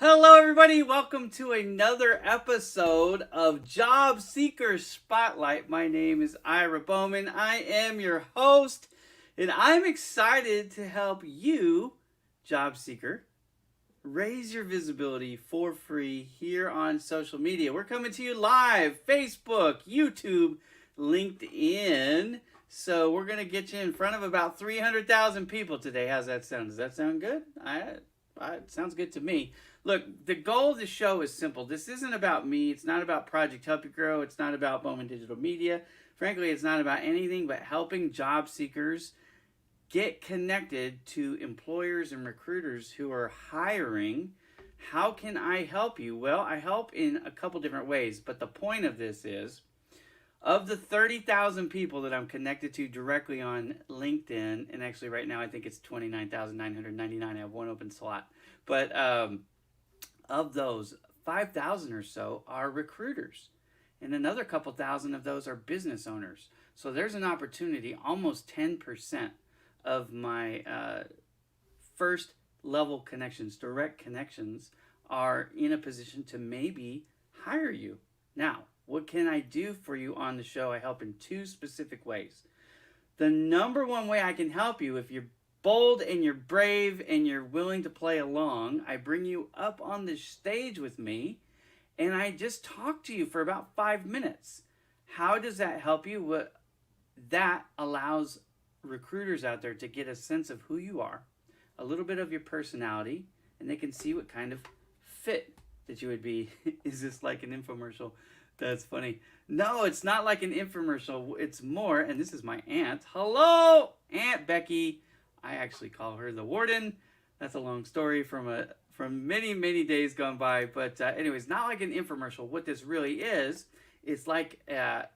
Hello, everybody. Welcome to another episode of Job Seeker Spotlight. My name is Ira Bowman. I am your host, and I'm excited to help you, job seeker, raise your visibility for free here on social media. We're coming to you live, Facebook, YouTube, LinkedIn. So we're going to get you in front of about 300,000 people today. How's that sound? Does that sound good? It sounds good to me. Look, the goal of the show is simple. This isn't about me. It's not about Project Help You Grow. It's not about Bowman Digital Media. Frankly, it's not about anything but helping job seekers get connected to employers and recruiters who are hiring. How can I help you? Well, I help in a couple different ways, but the point of this is, of the 30,000 people that I'm connected to directly on LinkedIn, and actually right now I think it's 29,999. I have one open slot. But of those, 5,000 or so are recruiters. And another couple thousand of those are business owners. So there's an opportunity, almost 10% of my first level connections, direct connections, are in a position to maybe hire you. Now, what can I do for you on the show? I help in two specific ways. The number one way I can help you, if you're bold and you're brave and you're willing to play along, I bring you up on the stage with me and I just talk to you for about 5 minutes. How does that help you? What that allows recruiters out there to get a sense of who you are, a little bit of your personality, and they can see what kind of fit that you would be. Is this like an infomercial? That's funny. No, it's not like an infomercial. It's more, and this is my aunt. Hello, Aunt Becky. I actually call her the warden. That's a long story from many days gone by. But anyways, not like an infomercial. What this really is, it's like a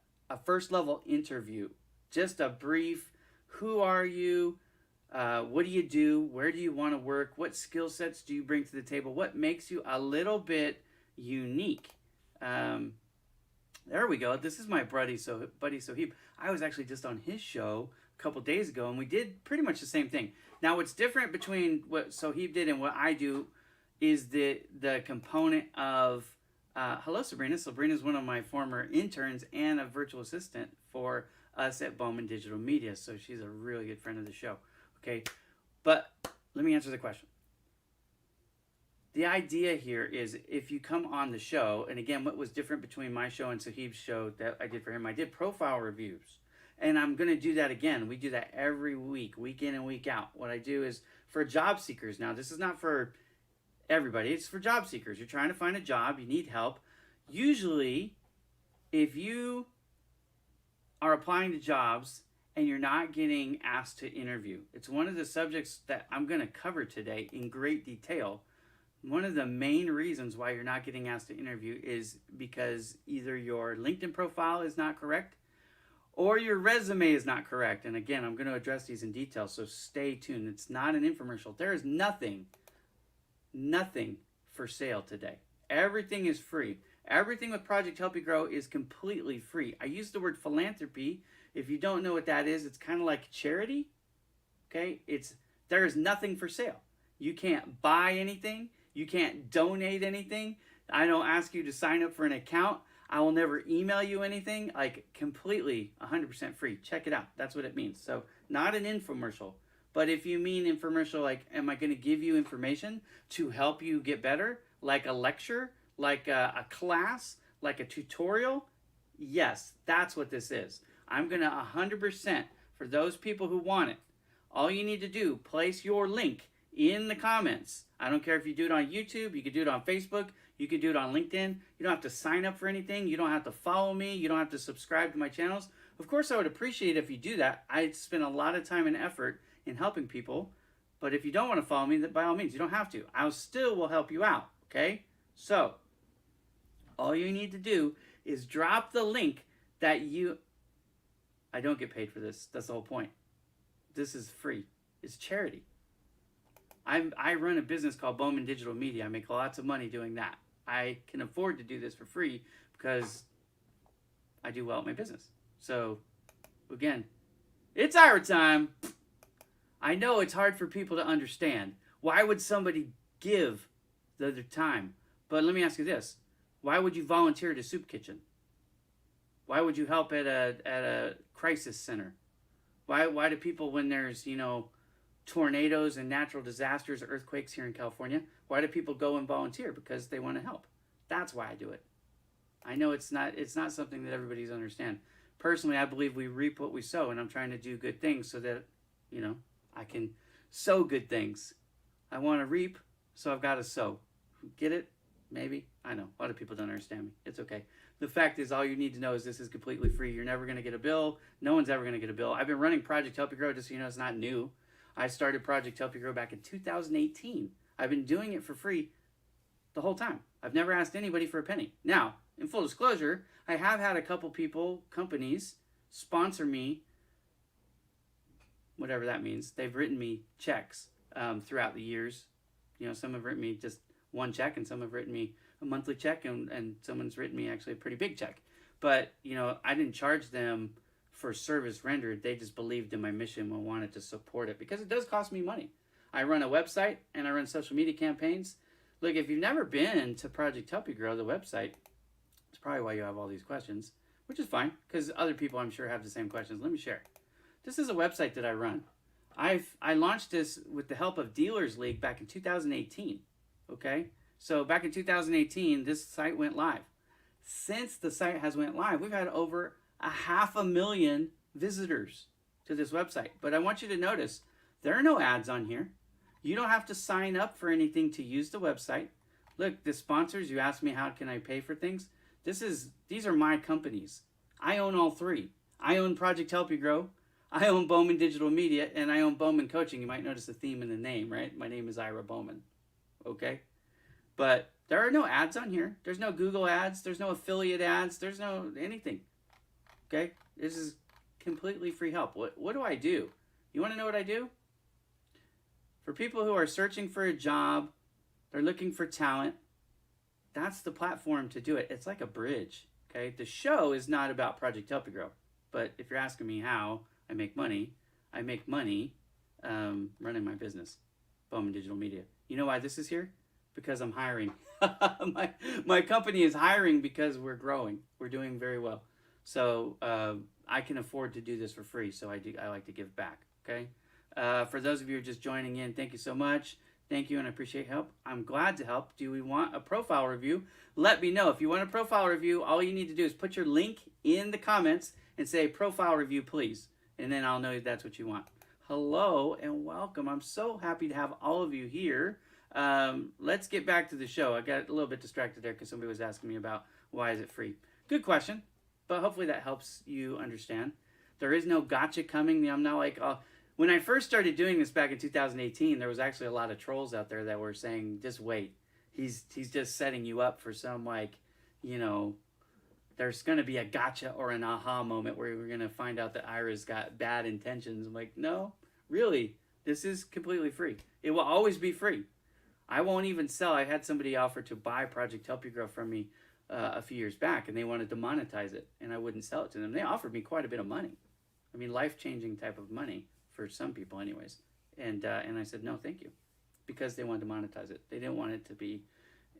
first level interview. Just a brief, who are you? What do you do? Where do you want to work? What skill sets do you bring to the table? What makes you a little bit unique? There we go. This is my buddy Soheeb. I was actually just on his show a couple days ago, and we did pretty much the same thing. Now, what's different between what Soheeb did and what I do is the component of hello, Sabrina. Sabrina is one of my former interns and a virtual assistant for us at Bowman Digital Media, so she's a really good friend of the show. Okay, but let me answer the question. The idea here is if you come on the show, and again, what was different between my show and Soheeb's show that I did for him, I did profile reviews. And I'm going to do that again. We do that every week in and week out. What I do is for job seekers. Now, this is not for everybody. It's for job seekers. You're trying to find a job. You need help. Usually, if you are applying to jobs and you're not getting asked to interview, it's one of the subjects that I'm going to cover today in great detail. One of the main reasons why you're not getting asked to interview is because either your LinkedIn profile is not correct or your resume is not correct. And again, I'm going to address these in detail, so stay tuned. It's not an infomercial. There is nothing for sale today. Everything is free. Everything with Project Help You Grow is completely free. I use the word philanthropy. If you don't know what that is, it's kind of like charity. Okay? There is nothing for sale. You can't buy anything. You can't donate anything. I don't ask you to sign up for an account. I will never email you anything. Like completely 100% free. Check it out. That's what it means. So not an infomercial. But if you mean infomercial, like am I going to give you information to help you get better? Like a lecture? Like a class? Like a tutorial? Yes, that's what this is. I'm going to 100% for those people who want it. All you need to do, place your link in the comments. I don't care if you do it on YouTube, you can do it on Facebook, you can do it on LinkedIn. You don't have to sign up for anything. You don't have to follow me. You don't have to subscribe to my channels. Of course, I would appreciate it if you do that. I spend a lot of time and effort in helping people. But if you don't want to follow me, then by all means, you don't have to. I still will help you out, okay? So, all you need to do is drop the link that you... I don't get paid for this. That's the whole point. This is free. It's charity. I run a business called Bowman Digital Media. I make lots of money doing that. I can afford to do this for free because I do well at my business. So, again, it's our time. I know it's hard for people to understand. Why would somebody give the time. But let me ask you this. Why would you volunteer at a soup kitchen? Why would you help at a crisis center? Why do people, when there's, tornadoes and natural disasters, earthquakes here in California, why do people go and volunteer? Because they want to help. That's why I do it. I know it's not something that everybody's understand. Personally, I believe we reap what we sow, and I'm trying to do good things so that, I can sow good things. I want to reap, so I've got to sow. Get it? Maybe. I know. A lot of people don't understand me. It's okay. The fact is, all you need to know is this is completely free. You're never going to get a bill. No one's ever going to get a bill. I've been running Project Help You Grow, just so you know, it's not new. I started Project Help You Grow back in 2018. I've been doing it for free the whole time. I've never asked anybody for a penny. Now, in full disclosure, I have had a couple companies, sponsor me, whatever that means. They've written me checks throughout the years. Some have written me just one check, and some have written me a monthly check, and someone's written me actually a pretty big check. But, I didn't charge them for service rendered. They just believed in my mission and wanted to support it, because it does cost me money. I run a website and I run social media campaigns. Look, if you've never been to Project Help You Grow, the website, it's probably why you have all these questions, which is fine, because other people I'm sure have the same questions. Let me share. This is a website that I run. I launched this with the help of Dealers League back in 2018. Okay? So back in 2018, this site went live. Since the site has went live, we've had over 500,000 visitors to this website. But I want you to notice, there are no ads on here. You don't have to sign up for anything to use the website. Look, the sponsors, you asked me how can I pay for things. These are my companies. I own all three. I own Project Help You Grow. I own Bowman Digital Media, and I own Bowman Coaching. You might notice a theme in the name, right? My name is Ira Bowman. Okay? But there are no ads on here. There's no Google ads. There's no affiliate ads. There's no anything. Okay? This is completely free help. What do I do? You want to know what I do? For people who are searching for a job, they're looking for talent, that's the platform to do it. It's like a bridge. Okay? The show is not about Project Help You Grow. But if you're asking me how I make money running my business, Bowman Digital Media. You know why this is here? Because I'm hiring. my company is hiring because we're growing. We're doing very well. So I can afford to do this for free. So I like to give back. Okay. For those of you who are just joining in, thank you so much. Thank you, and I appreciate help. I'm glad to help. Do we want a profile review? Let me know. If you want a profile review, all you need to do is put your link in the comments and say profile review, please. And then I'll know that's what you want. Hello and welcome. I'm so happy to have all of you here. Let's get back to the show. I got a little bit distracted there because somebody was asking me about why is it free. Good question, but hopefully that helps you understand. There is no gotcha coming. I'm not like, when I first started doing this back in 2018, there was actually a lot of trolls out there that were saying, just wait. He's just setting you up for some there's going to be a gotcha or an aha moment where we're going to find out that Ira's got bad intentions. I'm like, no, really, this is completely free. It will always be free. I won't even sell. I had somebody offer to buy Project Help You Grow from me a few years back, and they wanted to monetize it, and I wouldn't sell it to them. They offered me quite a bit of money. I mean, life-changing type of money for some people anyways. And I said, no, thank you, because they wanted to monetize it. They didn't want it to be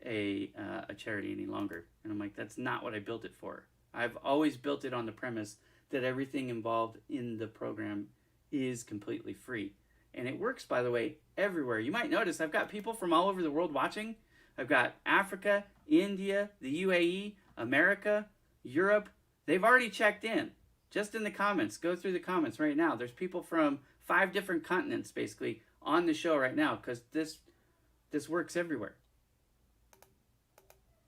a charity any longer. And I'm like, that's not what I built it for. I've always built it on the premise that everything involved in the program is completely free. And it works, by the way, everywhere. You might notice I've got people from all over the world watching. I've got Africa, India, the UAE, America, Europe. They've already checked in. Just in the comments. Go through the comments right now. There's people from 5 different continents, basically, on the show right now, because this works everywhere.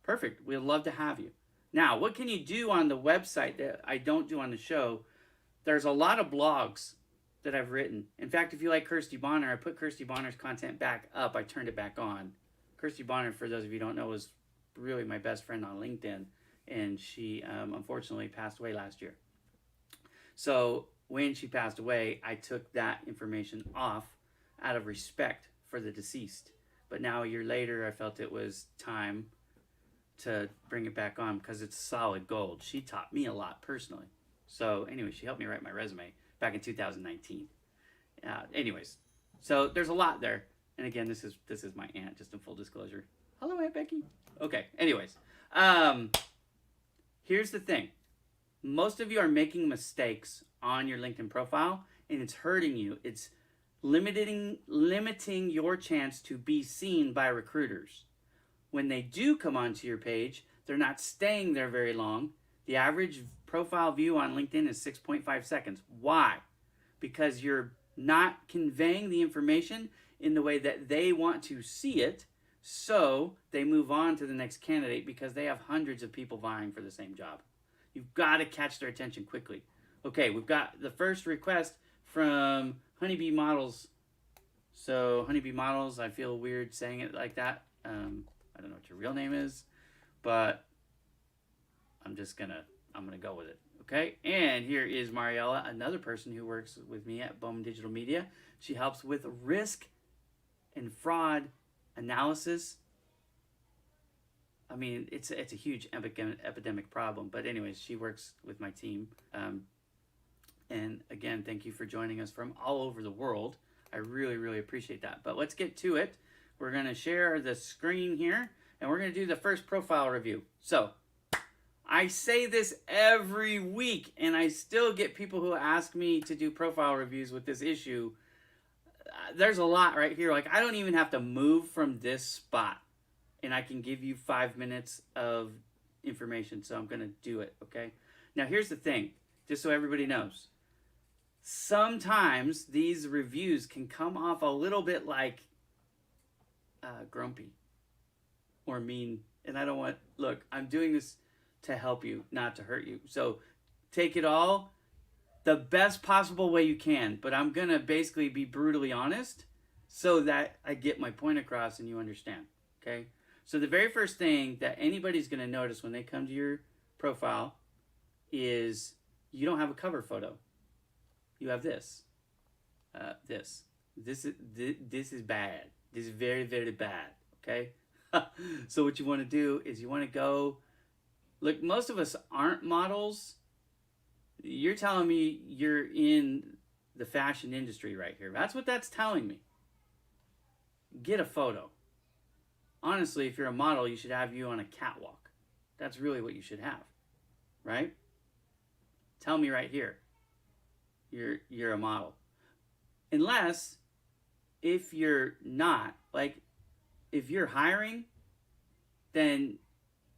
Perfect. We'd love to have you. Now, what can you do on the website that I don't do on the show? There's a lot of blogs that I've written. In fact, if you like Kirsty Bonner, I put Kirsty Bonner's content back up. I turned it back on. Kirsty Bonner, for those of you who don't know, was really my best friend on LinkedIn. And she unfortunately passed away last year. So when she passed away, I took that information off out of respect for the deceased. But now a year later, I felt it was time to bring it back on because it's solid gold. She taught me a lot personally. So anyway, she helped me write my resume back in 2019. Anyways, so there's a lot there. And again, this is my aunt, just in full disclosure. Hello, Aunt Becky. Okay. Anyways, here's the thing. Most of you are making mistakes on your LinkedIn profile, and it's hurting you. It's limiting your chance to be seen by recruiters. When they do come onto your page, they're not staying there very long. The average profile view on LinkedIn is 6.5 seconds. Why? Because you're not conveying the information in the way that they want to see it, so they move on to the next candidate because they have hundreds of people vying for the same job. You've got to catch their attention quickly. Okay, we've got the first request from Honeybee Models. So Honeybee Models, I feel weird saying it like that. I don't know what your real name is, but I'm gonna go with it. Okay, and here is Mariella, another person who works with me at Bowman Digital Media. She helps with risk and fraud analysis. I mean, it's a huge epidemic problem. But anyways, she works with my team. And again, thank you for joining us from all over the world. I really, really appreciate that. But let's get to it. We're going to share the screen here, and we're going to do the first profile review. So I say this every week, and I still get people who ask me to do profile reviews with this issue. There's a lot right here. Like, I don't even have to move from this spot, and I can give you 5 minutes of information, so I'm going to do it, okay? Now, here's the thing, just so everybody knows. Sometimes these reviews can come off a little bit like grumpy or mean, and I don't want... Look, I'm doing this to help you, not to hurt you. So take it all the best possible way you can, but I'm going to basically be brutally honest so that I get my point across and you understand, okay? So the very first thing that anybody's going to notice when they come to your profile is you don't have a cover photo. You have this. This is bad. This is very, very bad, okay? So what you want to do is you want to go... Look, most of us aren't models. You're telling me you're in the fashion industry right here. That's what that's telling me. Get a photo. Honestly, if you're a model, you should have you on a catwalk. That's really what you should have, right? Tell me right here. You're a model. Unless, if you're not, like, if you're hiring, then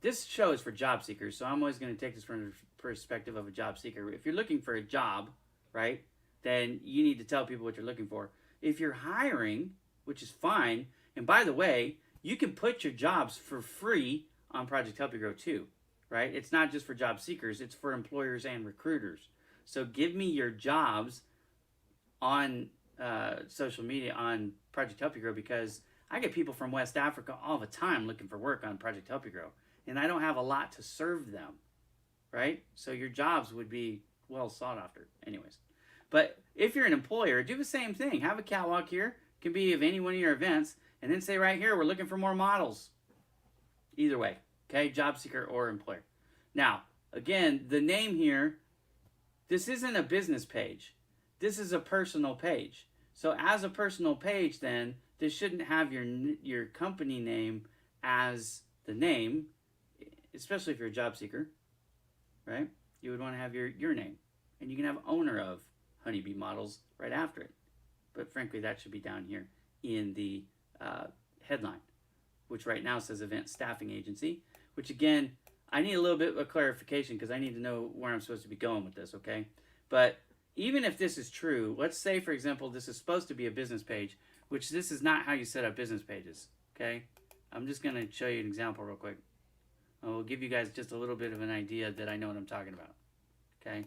this show is for job seekers, so I'm always going to take this from the perspective of a job seeker. If you're looking for a job, right, then you need to tell people what you're looking for. If you're hiring, which is fine, and by the way, you can put your jobs for free on Project Help You Grow too, right? It's not just for job seekers, it's for employers and recruiters. So give me your jobs on social media on Project Help You Grow, because I get people from West Africa all the time looking for work on Project Help You Grow, and I don't have a lot to serve them, right? So your jobs would be well sought after anyways. But if you're an employer, do the same thing. Have a catwalk here. It can be of any one of your events, and then say right here, we're looking for more models. Either way, okay? Job seeker or employer. Now, again, the name here, this isn't a business page. This is a personal page. So as a personal page, then, this shouldn't have your company name as the name, especially if you're a job seeker, right? You would want to have your name. And you can have owner of Honeybee Models right after it. But frankly, that should be down here in the headline, which right now says Event Staffing Agency, which again, I need a little bit of clarification because I need to know where I'm supposed to be going with this, okay? But even if this is true, let's say, for example, this is supposed to be a business page, which this is not how you set up business pages, okay? I'm just going to show you an example real quick. I will give you guys just a little bit of an idea that I know what I'm talking about, okay?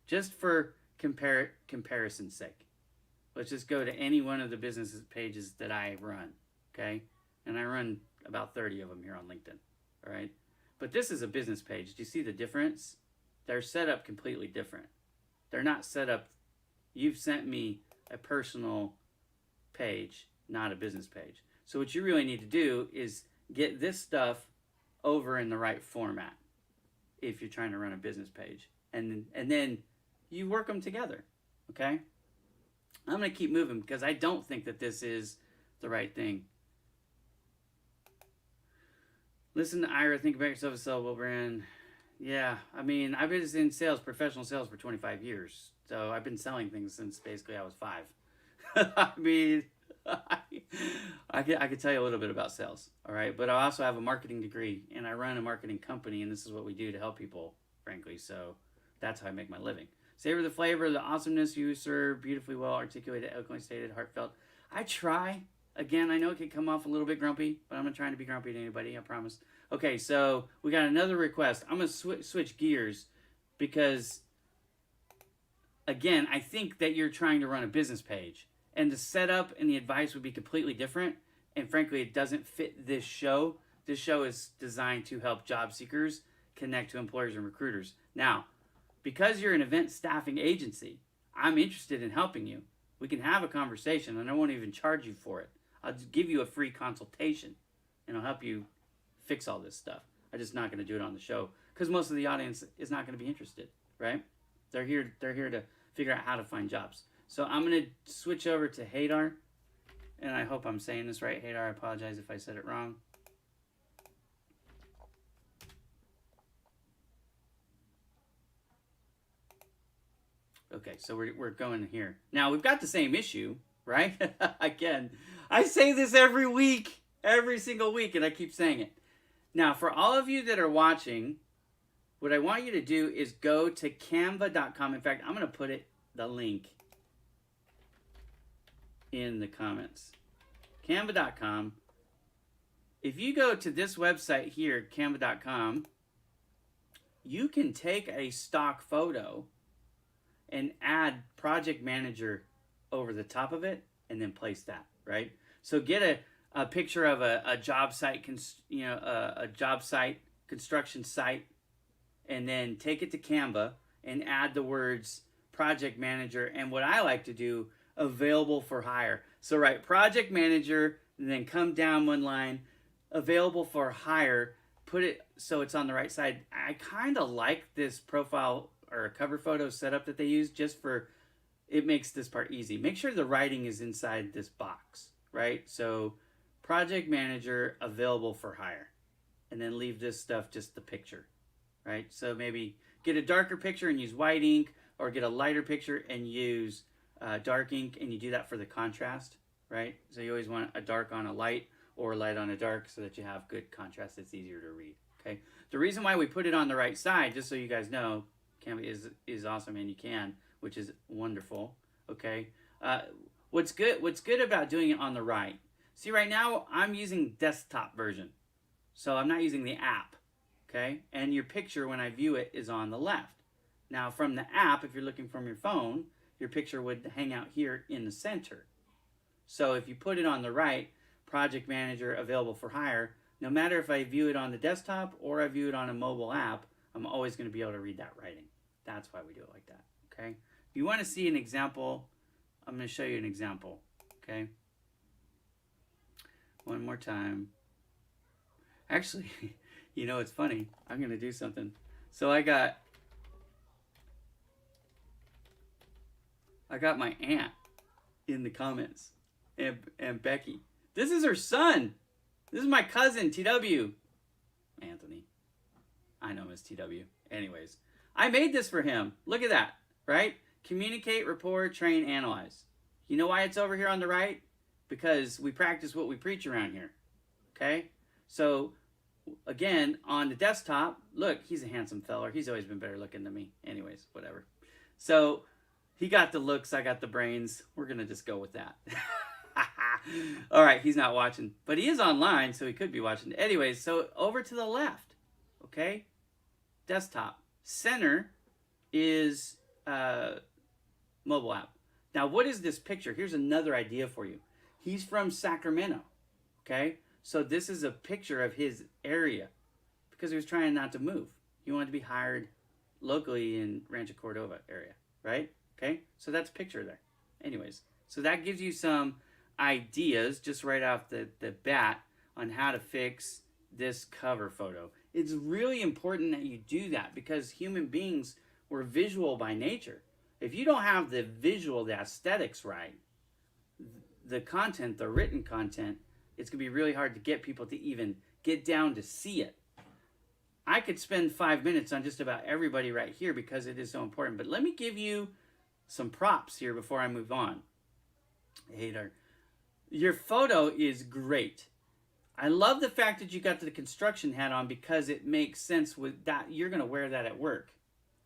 Just for comparison's sake. Let's just go to any one of the business pages that I run, okay? And I run about 30 of them here on LinkedIn, all right? But this is a business page. Do you see the difference? They're set up completely different. They're not set up... You've sent me a personal page, not a business page. So what you really need to do is get this stuff over in the right format if you're trying to run a business page. And then you work them together, okay? I'm going to keep moving because I don't think that this is the right thing. Listen to Ira, think about yourself as a sellable brand. Yeah, I mean, I've been in sales, professional sales for 25 years. So I've been selling things since basically I was 5. I mean, I could tell you a little bit about sales, all right? But I also have a marketing degree, and I run a marketing company, and this is what we do to help people, frankly. So that's how I make my living. Savor the flavor, the awesomeness you serve, beautifully well articulated, eloquently stated, heartfelt. I try. Again, I know it can come off a little bit grumpy, but I'm not trying to be grumpy to anybody, I promise. Okay, so we got another request. I'm going to switch gears because, again, I think that you're trying to run a business page. And the setup and the advice would be completely different. And frankly, it doesn't fit this show. This show is designed to help job seekers connect to employers and recruiters. Now, because you're an event staffing agency, I'm interested in helping you. We can have a conversation, and I won't even charge you for it. I'll just give you a free consultation, and I'll help you fix all this stuff. I'm just not going to do it on the show because most of the audience is not going to be interested, right? They're here to figure out how to find jobs. So I'm going to switch over to Hadar, and I hope I'm saying this right. Hadar, I apologize if I said it wrong. Okay, so we're going here. Now, we've got the same issue, right? Again, I say this every week, every single week, and I keep saying it. Now, for all of you that are watching, what I want you to do is go to canva.com. In fact, I'm going to put the link in the comments. Canva.com. If you go to this website here, canva.com, you can take a stock photo and add project manager over the top of it and then place that, right? So get a picture of a job site, a job site, construction site, and then take it to Canva and add the words project manager. And what I like to do, available for hire. So write project manager and then come down one line, available for hire, put it so it's on the right side. I kind of like this profile or a cover photo setup that they use just for, it makes this part easy. Make sure the writing is inside this box, right? So project manager, available for hire, and then leave this stuff just the picture, right? So maybe get a darker picture and use white ink, or get a lighter picture and use dark ink, and you do that for the contrast, right? So you always want a dark on a light or a light on a dark so that you have good contrast. It's easier to read, okay? The reason why we put it on the right side, just so you guys know, Canva is awesome, and you can, which is wonderful, okay? What's good about doing it on the right? See, right now, I'm using desktop version, so I'm not using the app, okay? And your picture, when I view it, is on the left. Now, from the app, if you're looking from your phone, your picture would hang out here in the center. So if you put it on the right, project manager, available for hire, no matter if I view it on the desktop or I view it on a mobile app, I'm always going to be able to read that writing. That's why we do it like that, okay? If you want to see an example, I'm going to show you an example, okay? One more time. Actually, you know, it's funny. I'm going to do something. So I got my aunt in the comments, and Becky. This is her son. This is my cousin, TW. Anthony. I know him as TW. Anyways, I made this for him. Look at that, right? Communicate, rapport, train, analyze. You know why it's over here on the right? Because we practice what we preach around here, okay? So, again, on the desktop, look, he's a handsome feller. He's always been better looking than me. Anyways, whatever. So, he got the looks, I got the brains. We're going to just go with that. All right, he's not watching, but he is online, so he could be watching. Anyways, so over to the left, okay? Desktop. Center is mobile app. Now, what is this picture? Here's another idea for you. He's from Sacramento, okay? So this is a picture of his area because he was trying not to move. He wanted to be hired locally in Rancho Cordova area, right? Okay, so that's a picture there. Anyways, so that gives you some ideas just right off the bat on how to fix this cover photo. It's really important that you do that because human beings were visual by nature. If you don't have the visual, the aesthetics right, the content, the written content, it's going to be really hard to get people to even get down to see it. I could spend 5 minutes on just about everybody right here because it is so important. But let me give you some props here before I move on. Hater, your photo is great. I love the fact that you got the construction hat on because it makes sense with that. You're going to wear that at work.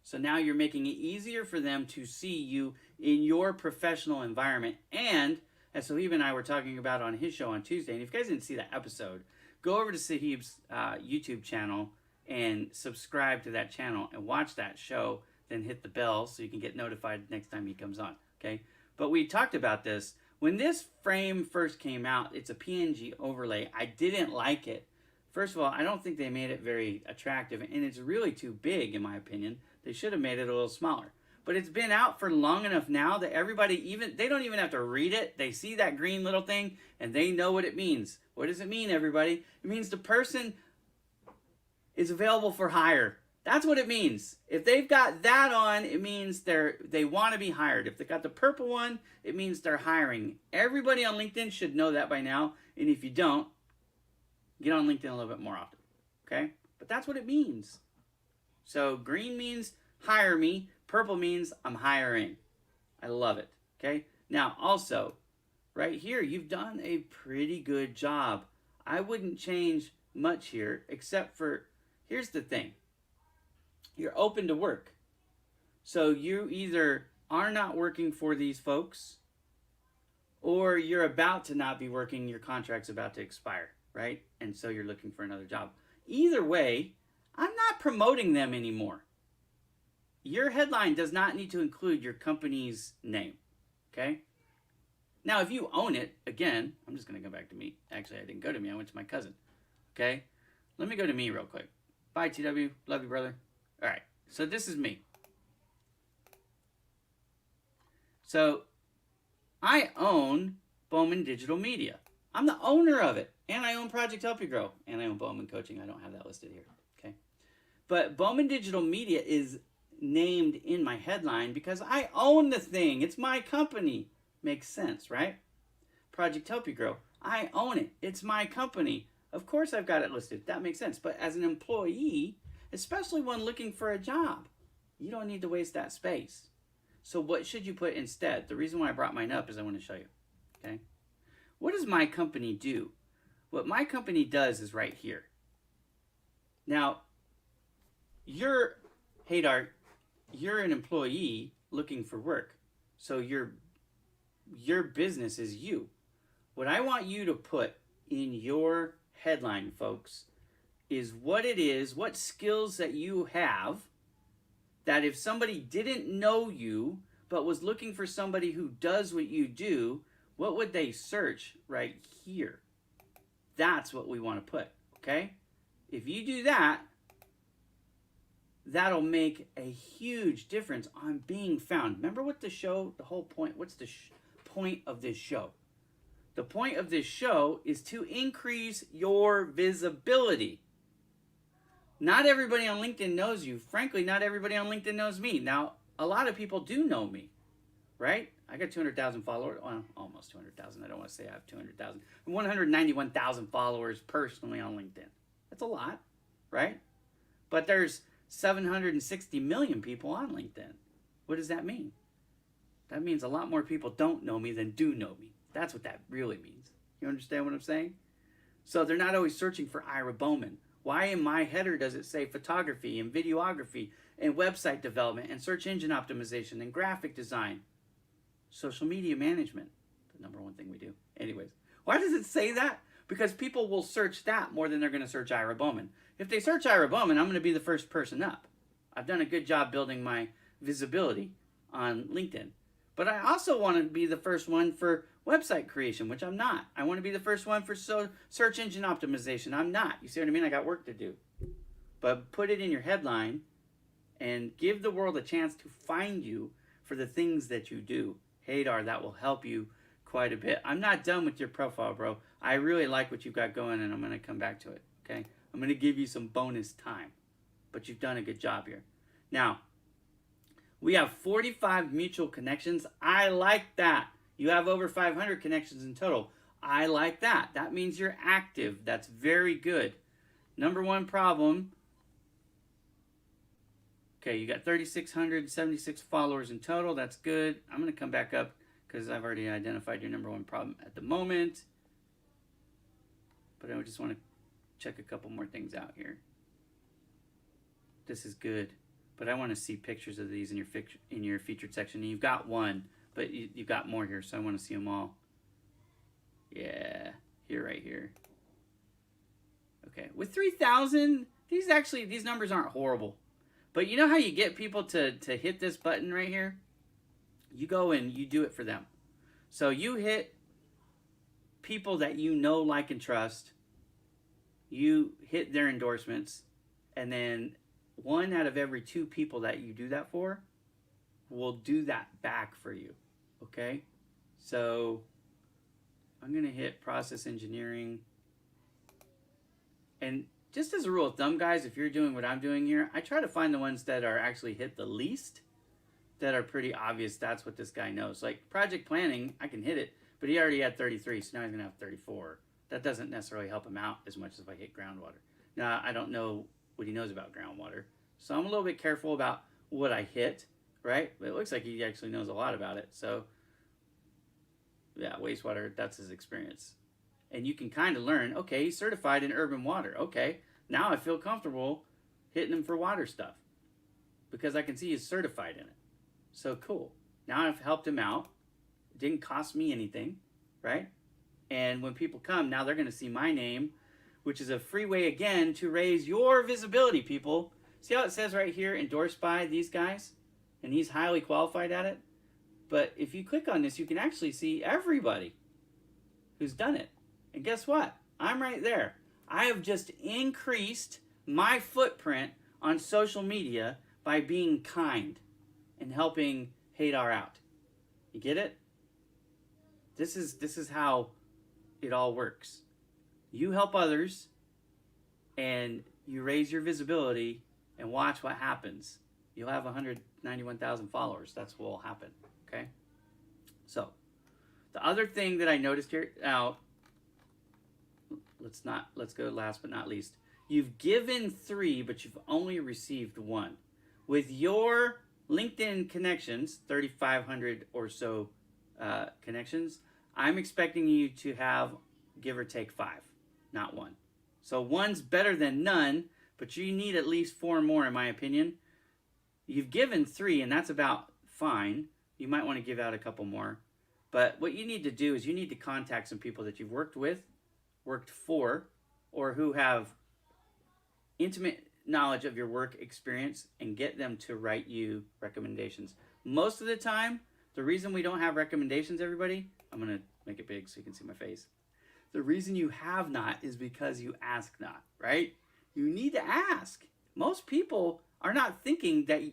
So now you're making it easier for them to see you in your professional environment. And as Sahib and I were talking about on his show on Tuesday, and if you guys didn't see that episode, go over to Sahib's YouTube channel and subscribe to that channel and watch that show, then hit the bell so you can get notified next time he comes on, okay? But we talked about this. When this frame first came out, it's a PNG overlay. I didn't like it. First of all, I don't think they made it very attractive, and it's really too big, in my opinion. They should have made it a little smaller. But it's been out for long enough now that everybody, they don't even have to read it. They see that green little thing, and they know what it means. What does it mean, everybody? It means the person is available for hire. That's what it means. If they've got that on, it means they want to be hired. If they got the purple one, it means they're hiring. Everybody on LinkedIn should know that by now. And if you don't, get on LinkedIn a little bit more often. Okay? But that's what it means. So green means hire me. Purple means I'm hiring. I love it. Okay? Now, also, right here, you've done a pretty good job. I wouldn't change much here, except for, here's the thing. You're open to work. So you either are not working for these folks, or you're about to not be working, your contract's about to expire, right? And so you're looking for another job. Either way, I'm not promoting them anymore. Your headline does not need to include your company's name, okay? Now, if you own it, again, I'm just going to go back to me. Actually, I didn't go to me. I went to my cousin, okay? Let me go to me real quick. Bye, TW. Love you, brother. All right, so this is me. So I own Bowman Digital Media. I'm the owner of it, and I own Project Help You Grow, and I own Bowman Coaching. I don't have that listed here, okay? But Bowman Digital Media is named in my headline because I own the thing. It's my company. Makes sense, right? Project Help You Grow. I own it. It's my company. Of course I've got it listed. That makes sense. But as an employee, especially when looking for a job, you don't need to waste that space. So what should you put instead? The reason why I brought mine up is I want to show you, okay? What does my company do? What my company does is right here. Now, you're an employee looking for work. So your business is you. What I want you to put in your headline, folks, is what it is, what skills that you have, that if somebody didn't know you but was looking for somebody who does what you do, what would they search right here? That's what we want to put, okay? If you do that, that'll make a huge difference on being found. Remember what the whole point, what's the point of this show? The point of this show is to increase your visibility. Not everybody on LinkedIn knows you. Frankly, not everybody on LinkedIn knows me. Now, a lot of people do know me, right? I got 200,000 followers. Well, almost 200,000. I don't want to say I have 200,000. 191,000 followers personally on LinkedIn. That's a lot, right? But there's 760 million people on LinkedIn. What does that mean? That means a lot more people don't know me than do know me. That's what that really means. You understand what I'm saying? So they're not always searching for Ira Bowman. Why in my header does it say photography and videography and website development and search engine optimization and graphic design? Social media management, the number one thing we do. Anyways, why does it say that? Because people will search that more than they're going to search Ira Bowman. If they search Ira Bowman, I'm going to be the first person up. I've done a good job building my visibility on LinkedIn. But I also want to be the first one for website creation, which I'm not. I want to be the first one for search engine optimization. I'm not. You see what I mean? I got work to do. But put it in your headline and give the world a chance to find you for the things that you do. Hadar, that will help you quite a bit. I'm not done with your profile, bro. I really like what you've got going, and I'm going to come back to it, okay? I'm going to give you some bonus time. But you've done a good job here. Now, we have 45 mutual connections. I like that. You have over 500 connections in total. I like that. That means you're active. That's very good. Number one problem. Okay, you got 3,676 followers in total. That's good. I'm going to come back up because I've already identified your number one problem at the moment. But I just want to check a couple more things out here. This is good. But I want to see pictures of these in your featured section. You've got one, but you've got more here, so I want to see them all. Yeah, here, right here. Okay, with 3,000, these numbers aren't horrible. But you know how you get people to hit this button right here? You go and you do it for them. So you hit people that you know, like, and trust. You hit their endorsements, and then 1 out of every 2 people that you do that for will do that back for you, okay? So I'm going to hit process engineering. And just as a rule of thumb, guys, if you're doing what I'm doing here, I try to find the ones that are actually hit the least, that are pretty obvious. That's what this guy knows. Like project planning, I can hit it, but he already had 33, so now he's going to have 34. That doesn't necessarily help him out as much as if I hit groundwater. Now, I don't know what he knows about groundwater, so I'm a little bit careful about what I hit, right? But it looks like he actually knows a lot about it. So, yeah, wastewater, that's his experience. And you can kind of learn, okay, he's certified in urban water. Okay, now I feel comfortable hitting him for water stuff because I can see he's certified in it. So cool. Now I've helped him out. It didn't cost me anything, right? And when people come, now they're going to see my name, which is a free way, again, to raise your visibility, people. See how it says right here, endorsed by these guys? And he's highly qualified at it. But if you click on this, you can actually see everybody who's done it. And guess what? I'm right there. I have just increased my footprint on social media by being kind and helping Hadar out. You get it? This is how it all works. You help others and you raise your visibility and watch what happens. You'll have 191,000 followers. That's what will happen. Okay? So, the other thing that I noticed here, now, let's go last but not least. You've given 3, but you've only received 1. With your LinkedIn connections, 3,500 or so connections, I'm expecting you to have, give or take, 5, not 1. So 1's better than none, but you need at least 4 more, in my opinion. You've given 3, and that's about fine. You might want to give out a couple more. But what you need to do is you need to contact some people that you've worked with, worked for, or who have intimate knowledge of your work experience and get them to write you recommendations. Most of the time, the reason we don't have recommendations, everybody, I'm going to make it big so you can see my face. The reason you have not is because you ask not, right? You need to ask. Most people are not thinking that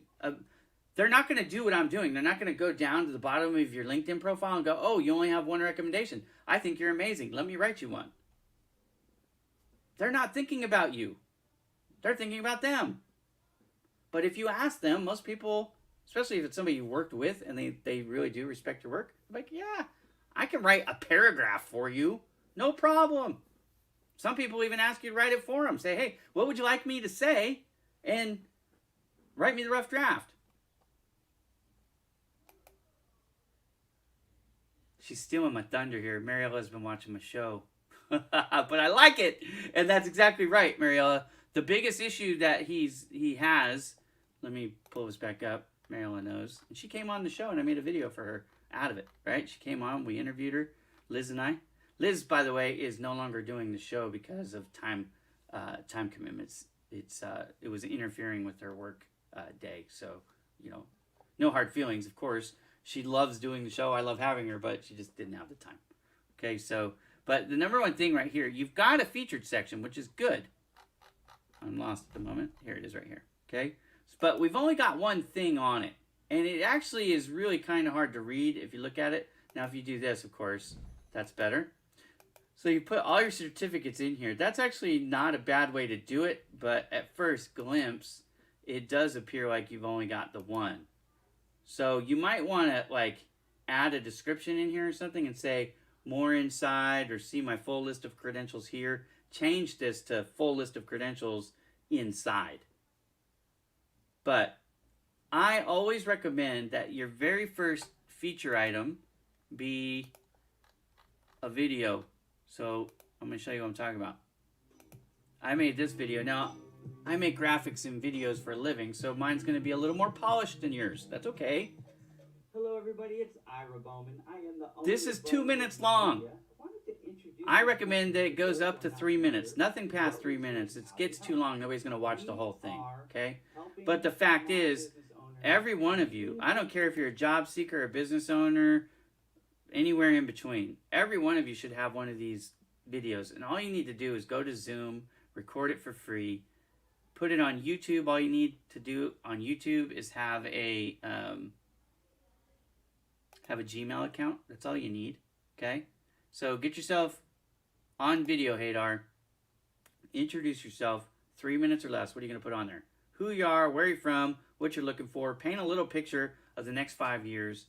they're not going to do what I'm doing. They're not going to go down to the bottom of your LinkedIn profile and go, oh, you only have 1 recommendation. I think you're amazing. Let me write you one. They're not thinking about you. They're thinking about them. But if you ask them, most people, especially if it's somebody you worked with and they really do respect your work, they're like, yeah, I can write a paragraph for you. No problem. Some people even ask you to write it for them. Say, hey, what would you like me to say? And write me the rough draft. She's stealing my thunder here. Mariella's been watching my show. But I like it. And that's exactly right, Mariella. The biggest issue that he has, let me pull this back up. Mariella knows. And she came on the show and I made a video for her out of it, right? She came on, we interviewed her, Liz and I. Liz, by the way, is no longer doing the show because of time commitments. It was interfering with her work day. So, no hard feelings, of course. She loves doing the show. I love having her, but she just didn't have the time. Okay, so, but the number one thing right here, you've got a featured section, which is good. I'm lost at the moment. Here it is right here. Okay, but we've only got one thing on it. And it actually is really kind of hard to read if you look at it. Now, if you do this, of course, that's better. So you put all your certificates in here. That's actually not a bad way to do it, but at first glimpse, it does appear like you've only got the 1. So you might want to add a description in here or something and say more inside or see my full list of credentials here, change this to full list of credentials inside. But I always recommend that your very first feature item be a video. So I'm going to show you what I'm talking about. I made this video. Now, I make graphics and videos for a living, so mine's going to be a little more polished than yours. That's okay. Hello, everybody. It's Ira Bowman. I am the owner. This is 2 minutes long. I recommend that it goes up to 3 minutes. Nothing past 3 minutes. It gets too long. Nobody's going to watch the whole thing, okay? But the fact is, every one of you, I don't care if you're a job seeker, a business owner, anywhere in between, every one of you should have one of these videos. And all you need to do is go to Zoom, record it for free, put it on YouTube. All you need to do on YouTube is have a Gmail account. That's all you need, okay? So get yourself on video, Hadar. Introduce yourself, 3 minutes or less. What are you going to put on there? Who you are, where you're from, what you're looking for. Paint a little picture of the next 5 years.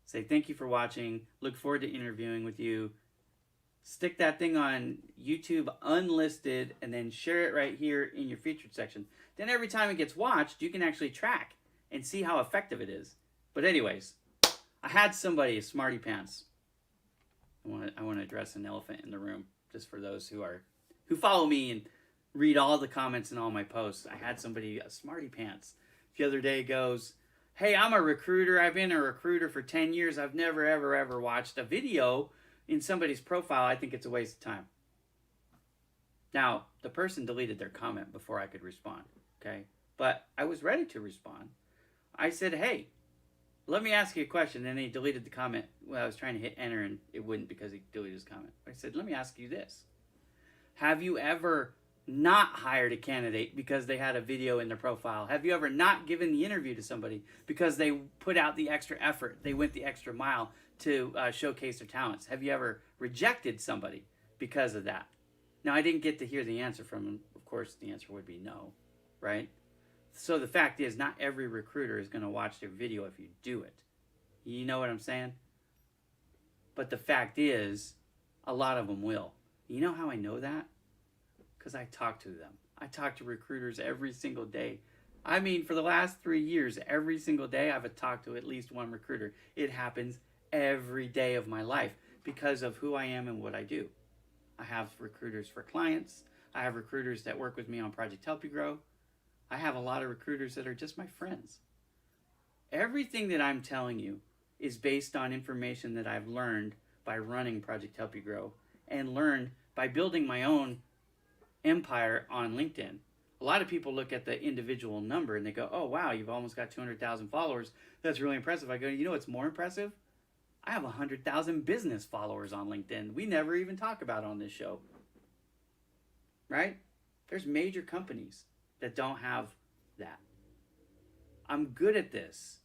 Say thank you for watching. Look forward to interviewing with you. Stick that thing on YouTube unlisted and then share it right here in your featured section. Then every time it gets watched, you can actually track and see how effective it is. But anyways, I had somebody, a smarty pants. I want to address an elephant in the room, just for those who follow me and read all the comments and all my posts. I had somebody, a smarty pants, the other day goes, "Hey, I'm a recruiter. I've been a recruiter for 10 years. I've never, ever watched a video in somebody's profile. I think it's a waste of time." Now, the person deleted their comment before I could respond, okay? But I was ready to respond. I said, "Hey, let me ask you a question." And then he deleted the comment. Well, I was trying to hit enter and it wouldn't because he deleted his comment. I said, "Let me ask you this. Have you ever not hired a candidate because they had a video in their profile? Have you ever not given the interview to somebody because they put out the extra effort? They went the extra mile to showcase their talents. Have you ever rejected somebody because of that?" Now, I didn't get to hear the answer from him. Of course, the answer would be no, right? So the fact is, not every recruiter is going to watch their video if you do it. You know what I'm saying? But the fact is, a lot of them will. You know how I know that? Because I talk to them. I talk to recruiters every single day. I mean, for the last 3 years, every single day I've talked to at least one recruiter. It happens every day of my life because of who I am and what I do. I have recruiters for clients. I have recruiters that work with me on Project Help You Grow. I have a lot of recruiters that are just my friends. Everything that I'm telling you is based on information that I've learned by running Project Help You Grow and learned by building my own empire on LinkedIn. A lot of people look at the individual number and they go, "Oh, wow, you've almost got 200,000 followers. That's really impressive." I go, "You know what's more impressive? I have 100,000 business followers on LinkedIn. We never even talk about it on this show." Right? There's major companies that don't have that. I'm good at this.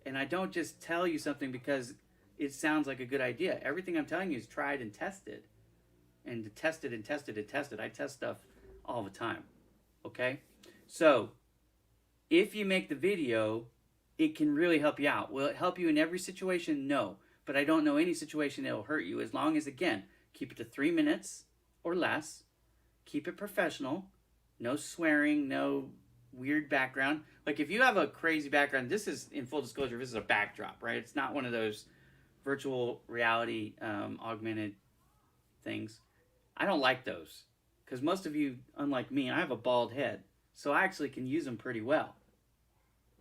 And I don't just tell you something because it sounds like a good idea. Everything I'm telling you is tried and tested. And tested and tested and tested. I test stuff all the time. Okay? So, if you make the video, it can really help you out. Will it help you in every situation? No. But I don't know any situation that will hurt you as long as, again, keep it to 3 minutes or less. Keep it professional. No swearing, no weird background. Like if you have a crazy background, this is, in full disclosure, this is a backdrop, right? It's not one of those virtual reality augmented things. I don't like those because most of you, unlike me, I have a bald head. So I actually can use them pretty well.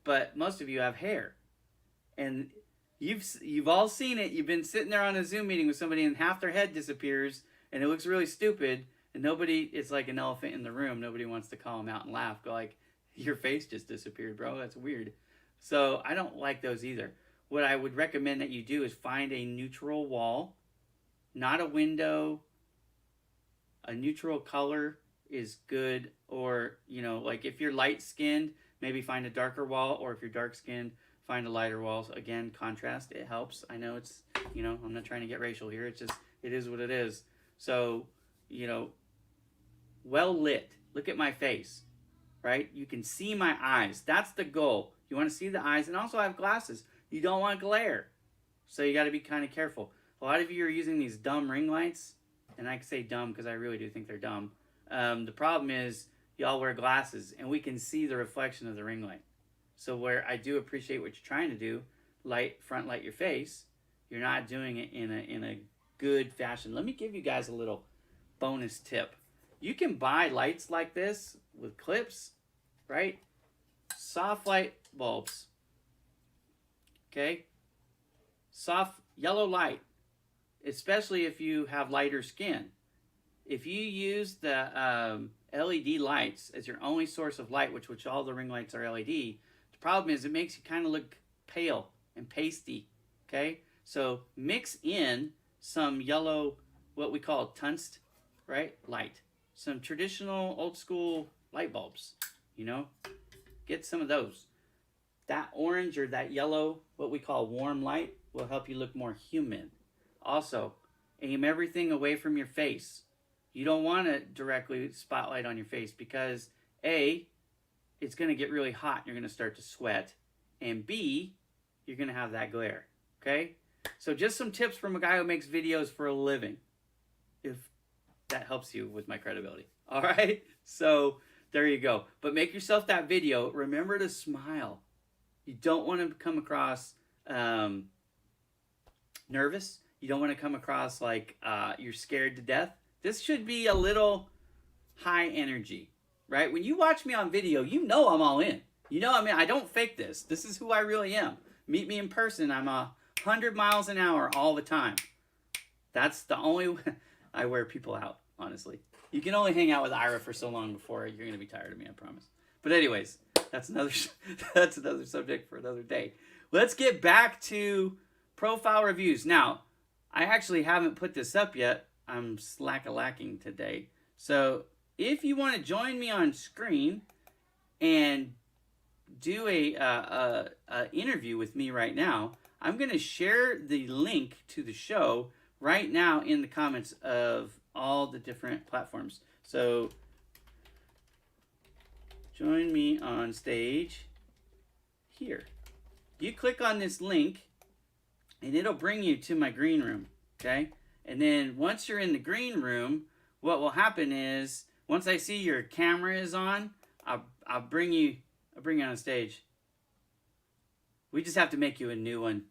But most of you have hair. And you've all seen it. You've been sitting there on a Zoom meeting with somebody and half their head disappears and it looks really stupid. And nobody, it's like an elephant in the room. Nobody wants to call them out and laugh. Go like, "Your face just disappeared, bro. That's weird." So I don't like those either. What I would recommend that you do is find a neutral wall, not a window. A neutral color is good. Or, you know, like if you're light skinned, maybe find a darker wall. Or if you're dark skinned, find a lighter wall. So again, contrast, it helps. I know it's, you know, I'm not trying to get racial here. It's just, it is what it is. So, you know, well lit. Look at my face, right? You can see my eyes. That's the goal. You want to see the eyes, and also I have glasses. You don't want glare. So you got to be kind of careful. A lot of you are using these dumb ring lights, and I can say dumb because I really do think they're dumb. The problem is y'all wear glasses, and we can see the reflection of the ring light. So where I do appreciate what you're trying to do, front light your face, you're not doing it in a good fashion. Let me give you guys a little bonus tip. You can buy lights like this with clips, right? Soft light bulbs. Okay? Soft yellow light, especially if you have lighter skin. If you use the LED lights as your only source of light, which all the ring lights are LED, the problem is it makes you kind of look pale and pasty. Okay? So mix in some yellow, what we call tungsten, right? Light. Some traditional old school light bulbs, you know? Get some of those. That orange or that yellow, what we call warm light, will help you look more human. Also, aim everything away from your face. You don't want to directly spotlight on your face because A, it's going to get really hot. You're going to start to sweat. And B, you're going to have that glare. Okay? So just some tips from a guy who makes videos for a living, if that helps you with my credibility. All right? So there you go. But make yourself that video. Remember to smile. You don't want to come across nervous. You don't want to come across like you're scared to death. This should be a little high energy, right? When you watch me on video, you know I'm all in. You know, I mean, I don't fake this. This is who I really am. Meet me in person. I'm 100 miles an hour all the time. That's the only way I wear people out, honestly. You can only hang out with Ira for so long before you're going to be tired of me, I promise. But anyways, that's another subject for another day. Let's get back to profile reviews. Now, I actually haven't put this up yet. I'm slack-a-lacking today. So if you want to join me on screen and do a interview with me right now, I'm going to share the link to the show right now in the comments of all the different platforms. So join me on stage here. You click on this link and it'll bring you to my green room, okay? And then once you're in the green room, what will happen is once I see your camera is on, I'll bring you on stage. We just have to make you a new one,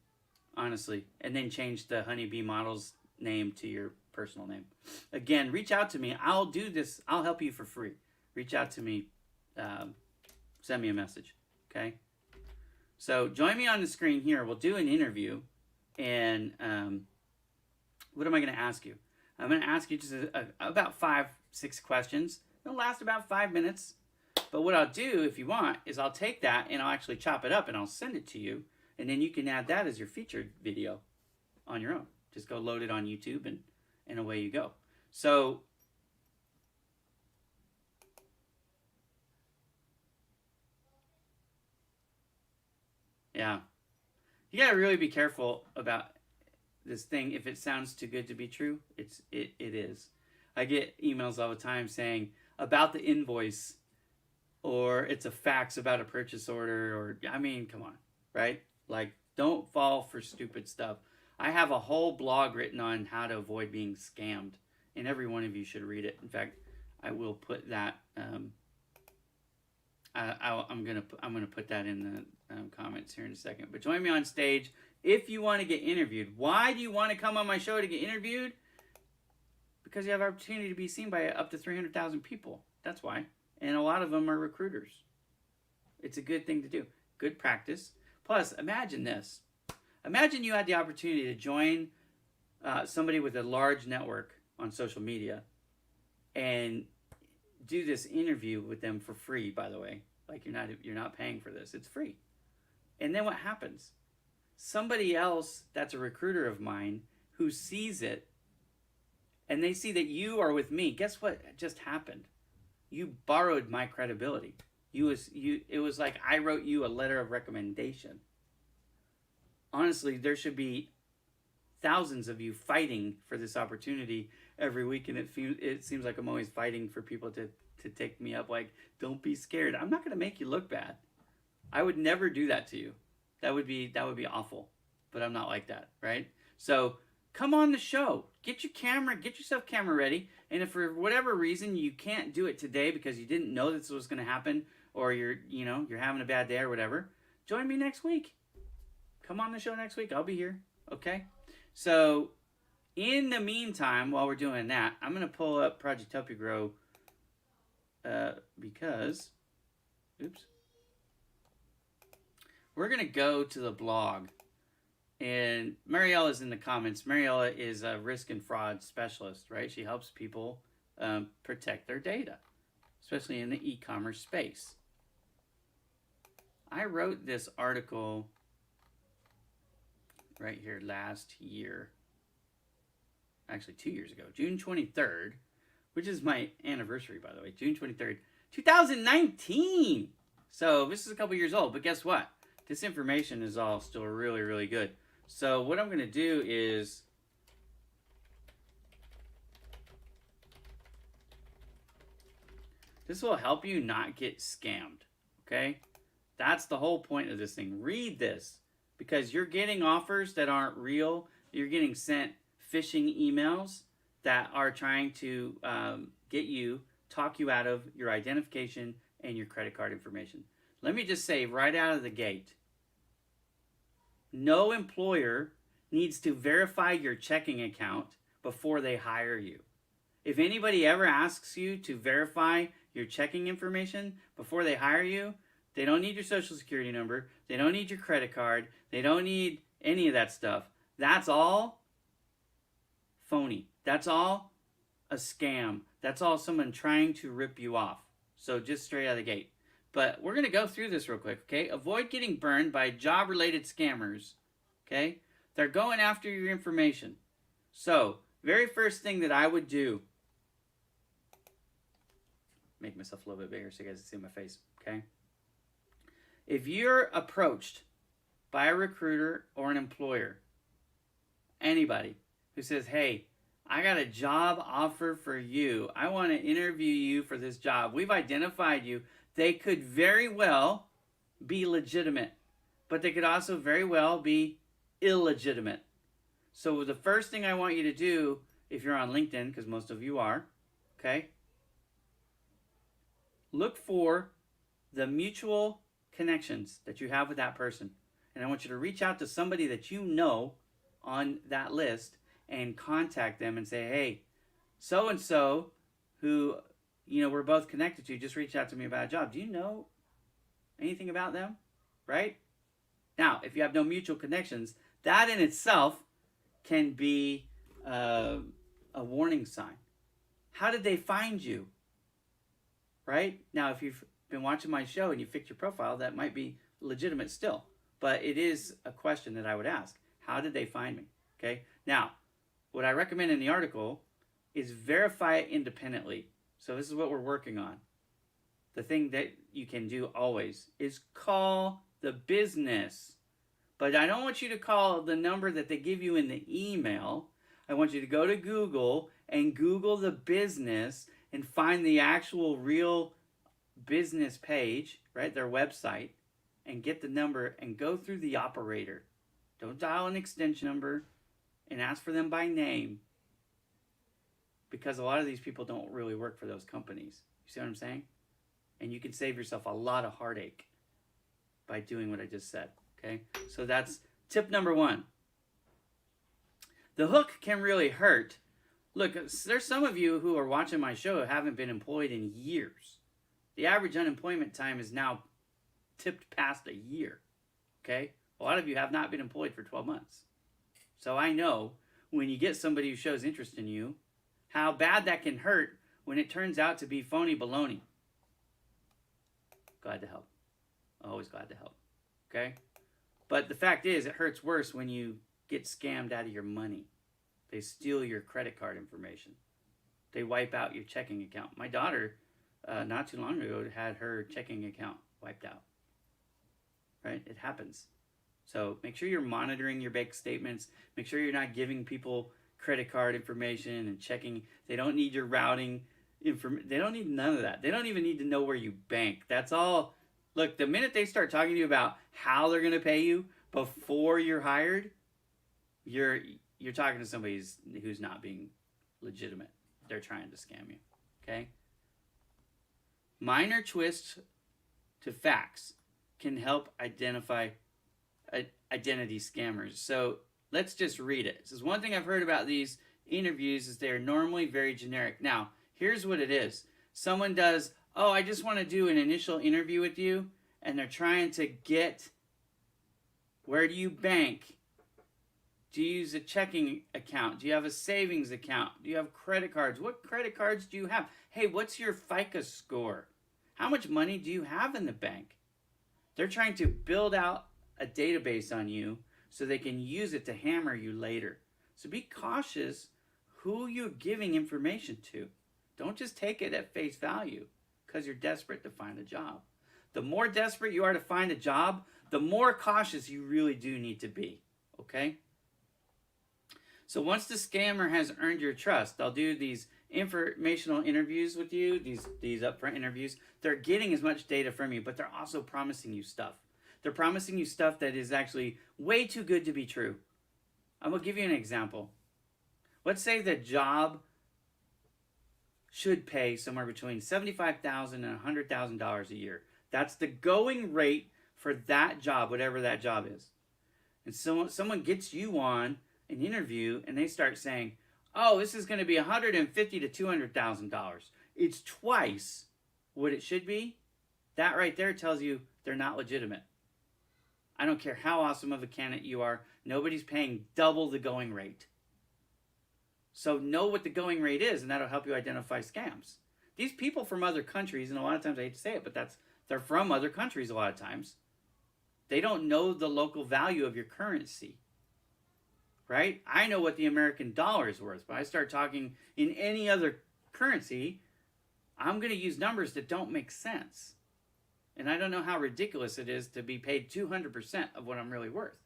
honestly, and then change the Honeybee Models name to your personal name. Again, reach out to me. I'll do this. I'll help you for free. Reach out to me. Send me a message, okay? So join me on the screen here. We'll do an interview, and what am I going to ask you? I'm going to ask you just about 5-6 questions. It'll last about 5 minutes. But what I'll do, if you want, is I'll take that and I'll actually chop it up and I'll send it to you. And then you can add that as your featured video on your own. Just go load it on YouTube and away you go. So yeah, you got to really be careful about this thing. If it sounds too good to be true, it is. I get emails all the time saying about the invoice, or it's a fax about a purchase order, or I mean, come on, right? Like, don't fall for stupid stuff. I have a whole blog written on how to avoid being scammed, and every one of you should read it. In fact, I will put that. I'm gonna put that in the comments here in a second. But join me on stage if you want to get interviewed. Why do you want to come on my show to get interviewed? Because you have opportunity to be seen by up to 300,000 people. That's why. And a lot of them are recruiters. It's a good thing to do. Good practice. Plus, imagine this. Imagine you had the opportunity to join somebody with a large network on social media and do this interview with them for free, by the way. Like, you're not paying for this. It's free. And then what happens? Somebody else that's a recruiter of mine who sees it, and they see that you are with me. Guess what just happened? You borrowed my credibility. It was like I wrote you a letter of recommendation. Honestly, there should be thousands of you fighting for this opportunity every week, and it seems like I'm always fighting for people to take me up. Like, don't be scared. I'm not going to make you look bad. I would never do that to you. That would be awful. but I'm not like that, right? So come on the show. Get yourself camera ready. And if for whatever reason you can't do it today because you didn't know this was going to happen, or you're having a bad day or whatever, join me next week. Come on the show next week. I'll be here. Okay? So in the meantime, while we're doing that, I'm going to pull up Project Help You Grow because, we're going to go to the blog. And Mariella's in the comments. Mariella is a risk and fraud specialist, right? She helps people protect their data, especially in the e-commerce space. I wrote this article right here last year. Actually, 2 years ago, June 23rd, which is my anniversary, by the way, June 23rd, 2019. So this is a couple years old, but guess what? This information is all still really, really good. So what I'm going to do is this will help you not get scammed, okay? That's the whole point of this thing. Read this because you're getting offers that aren't real. You're getting sent phishing emails that are trying to talk you out of your identification and your credit card information. Let me just say right out of the gate, no employer needs to verify your checking account before they hire you. If anybody ever asks you to verify your checking information before they hire you, they don't need your social security number. They don't need your credit card. They don't need any of that stuff. That's all phony. That's all a scam. That's all someone trying to rip you off. So just straight out of the gate. But we're going to go through this real quick, okay? Avoid getting burned by job-related scammers, okay? They're going after your information. So, very first thing that I would do, make myself a little bit bigger so you guys can see my face, okay? If you're approached by a recruiter or an employer, anybody who says, hey, I got a job offer for you. I want to interview you for this job. We've identified you. They could very well be legitimate, but they could also very well be illegitimate. So the first thing I want you to do, if you're on LinkedIn, because most of you are, okay, look for the mutual connections that you have with that person. And I want you to reach out to somebody that you know on that list and contact them and say, hey, so-and-so who we're both connected to just reached out to me about a job. Do you know anything about them? Right? Now, if you have no mutual connections, that in itself can be a warning sign. How did they find you? Right? Now, if you've been watching my show and you fixed your profile, that might be legitimate still. But it is a question that I would ask. How did they find me? Okay? Now, what I recommend in the article is verify it independently. So this is what we're working on. The thing that you can do always is call the business. But I don't want you to call the number that they give you in the email. I want you to go to Google and Google the business and find the actual real business page, right, their website, and get the number and go through the operator. Don't dial an extension number and ask for them by name, because a lot of these people don't really work for those companies. You see what I'm saying? And you can save yourself a lot of heartache by doing what I just said, okay? So that's tip number one. The hook can really hurt. Look, there's some of you who are watching my show who haven't been employed in years. The average unemployment time is now tipped past a year, okay? A lot of you have not been employed for 12 months. So I know when you get somebody who shows interest in you, how bad that can hurt when it turns out to be phony baloney. Glad to help. Always glad to help. Okay? But the fact is, it hurts worse when you get scammed out of your money. They steal your credit card information. They wipe out your checking account. My daughter, not too long ago, had her checking account wiped out. Right? It happens. So make sure you're monitoring your bank statements. Make sure you're not giving people credit card information and checking. They don't need your routing information. They don't need none of that. They don't even need to know where you bank. That's all. Look, the minute they start talking to you about how they're going to pay you before you're hired, you're you're talking to somebody who's not being legitimate. They're trying to scam you. Okay? Minor twists to facts can help identify identity scammers. So let's just read it. It says, one thing I've heard about these interviews is they're normally very generic. Now, here's what it is. Someone does, oh, I just want to do an initial interview with you, and they're trying to get, where do you bank? Do you use a checking account? Do you have a savings account? Do you have credit cards? What credit cards do you have? Hey, what's your FICO score? How much money do you have in the bank? They're trying to build out a database on you so they can use it to hammer you later. So be cautious who you're giving information to. Don't just take it at face value because you're desperate to find a job. The more desperate you are to find a job, the more cautious you really do need to be. Okay? So once the scammer has earned your trust, they'll do these informational interviews with you, these upfront interviews. They're getting as much data from you, but they're also promising you stuff. They're promising you stuff that is actually way too good to be true. I'm going to give you an example. Let's say the job should pay somewhere between $75,000 and $100,000 a year. That's the going rate for that job, whatever that job is. And someone gets you on an interview and they start saying, oh, this is going to be $150,000 to $200,000. It's twice what it should be. That right there tells you they're not legitimate. I don't care how awesome of a candidate you are. Nobody's paying double the going rate. So know what the going rate is, and that'll help you identify scams. These people from other countries, and a lot of times I hate to say it, but they're from other countries a lot of times. They don't know the local value of your currency. Right? I know what the American dollar is worth, but I start talking in any other currency, I'm going to use numbers that don't make sense. And I don't know how ridiculous it is to be paid 200% of what I'm really worth.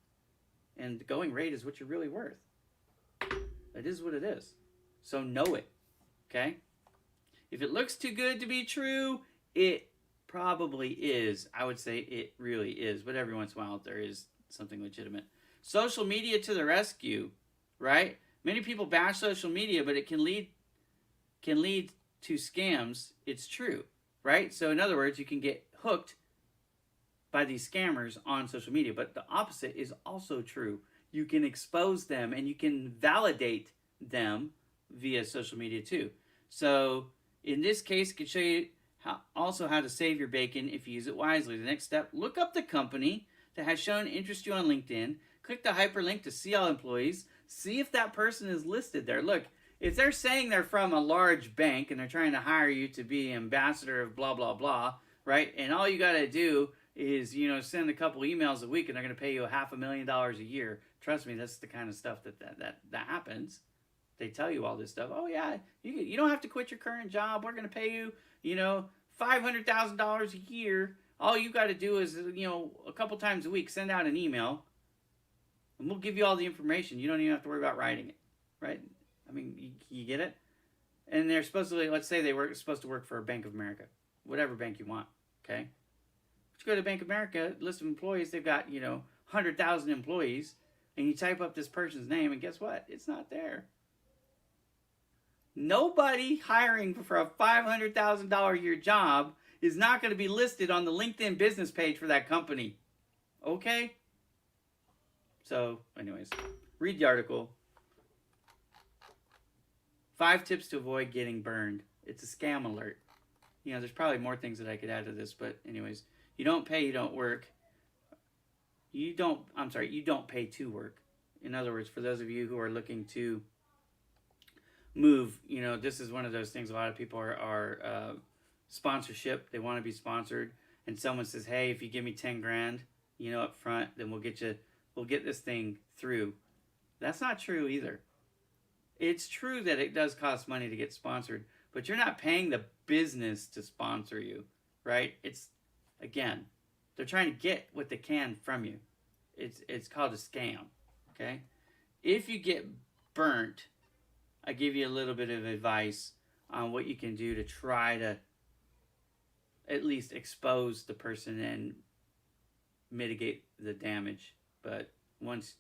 And the going rate is what you're really worth. It is what it is. So know it. Okay? If it looks too good to be true, it probably is. I would say it really is. But every once in a while, there is something legitimate. Social media to the rescue, right? Many people bash social media, but it can lead to scams. It's true, right? So in other words, you can get hooked by these scammers on social media, but the opposite is also true. You can expose them and you can validate them via social media too. So in this case, it can show you also how to save your bacon if you use it wisely. The next step, look up the company that has shown interest you on LinkedIn. Click the hyperlink to see all employees. See if that person is listed there. Look, if they're saying they're from a large bank and they're trying to hire you to be ambassador of blah, blah, blah, right? And all you got to do is, send a couple emails a week and they're going to pay you $500,000 a year. Trust me, that's the kind of stuff that happens. They tell you all this stuff. Oh, yeah, you don't have to quit your current job. We're going to pay you, $500,000 a year. All you got to do is, a couple times a week, send out an email. And we'll give you all the information. You don't even have to worry about writing it, right? I mean, you get it? And they're supposed to, let's say they were supposed to work for a Bank of America, whatever bank you want, okay? But you go to Bank of America, list of employees, they've got, 100,000 employees, and you type up this person's name, and guess what? It's not there. Nobody hiring for a $500,000 a year job is not going to be listed on the LinkedIn business page for that company, okay? So, anyways, read the article. 5 tips to avoid getting burned. It's a scam alert. There's probably more things that I could add to this, but anyways, you don't pay, you don't work. You don't pay to work. In other words, for those of you who are looking to move, this is one of those things a lot of people are sponsorship. They want to be sponsored, and someone says, hey, if you give me 10 grand, up front, then we'll get this thing through. That's not true either. It's true that it does cost money to get sponsored, but you're not paying the business to sponsor you, right? Again, they're trying to get what they can from you. It's called a scam, okay? If you get burnt, I give you a little bit of advice on what you can do to try to at least expose the person and mitigate the damage. But once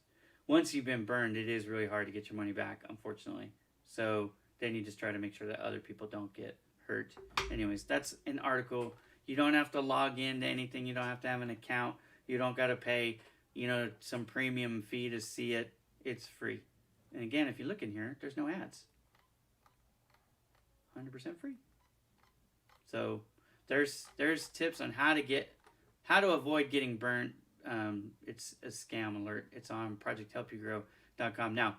once you've been burned, it is really hard to get your money back, unfortunately. So then you just try to make sure that other people don't get hurt. Anyways, that's an article. You don't have to log into anything. You don't have to have an account. You don't got to pay, some premium fee to see it. It's free. And again, if you look in here, there's no ads. 100% free. So there's tips on how to avoid getting burnt. It's a scam alert. It's on projecthelpyougrow.com. Now,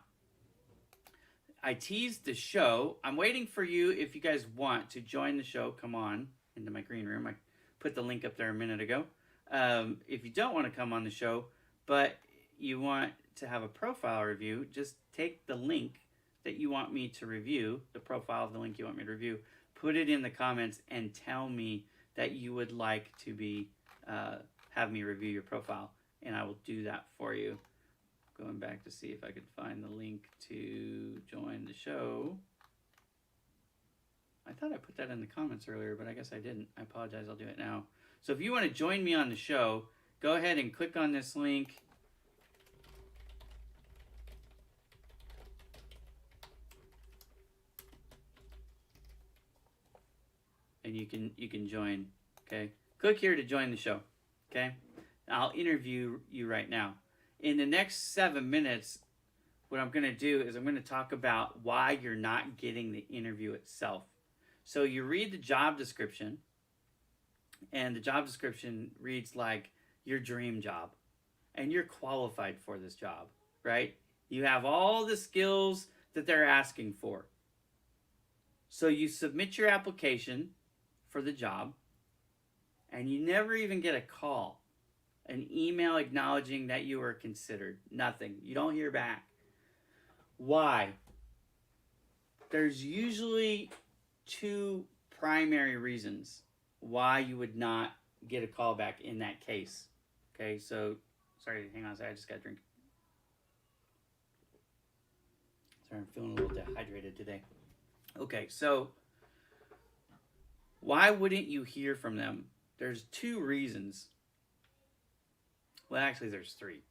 I teased the show. I'm waiting for you. If you guys want to join the show, come on into my green room. I put the link up there a minute ago. If you don't want to come on the show, but you want to have a profile review, just take the link that you want me to review, the profile of the link you want me to review, put it in the comments and tell me that you would like to be have me review your profile, and I will do that for you. Going back to see if I could find the link to join the show. I thought I put that in the comments earlier, but I guess I didn't. I apologize. I'll do it now. So if you want to join me on the show, go ahead and click on this link. And you can join, okay? Click here to join the show, okay? I'll interview you right now. In the next 7 minutes, what I'm going to do is I'm going to talk about why you're not getting the interview itself. So you read the job description, and the job description reads like your dream job, and you're qualified for this job, right? You have all the skills that they're asking for. So you submit your application for the job, and you never even get a call, an email acknowledging that you were considered. Nothing. You don't hear back. Why? There's usually two primary reasons why you would not get a call back in that case. Okay, so, sorry, hang on a second, I just got a drink. Sorry, I'm feeling a little dehydrated today. Okay, so why wouldn't you hear from them? There's two reasons. Well, actually, there's three.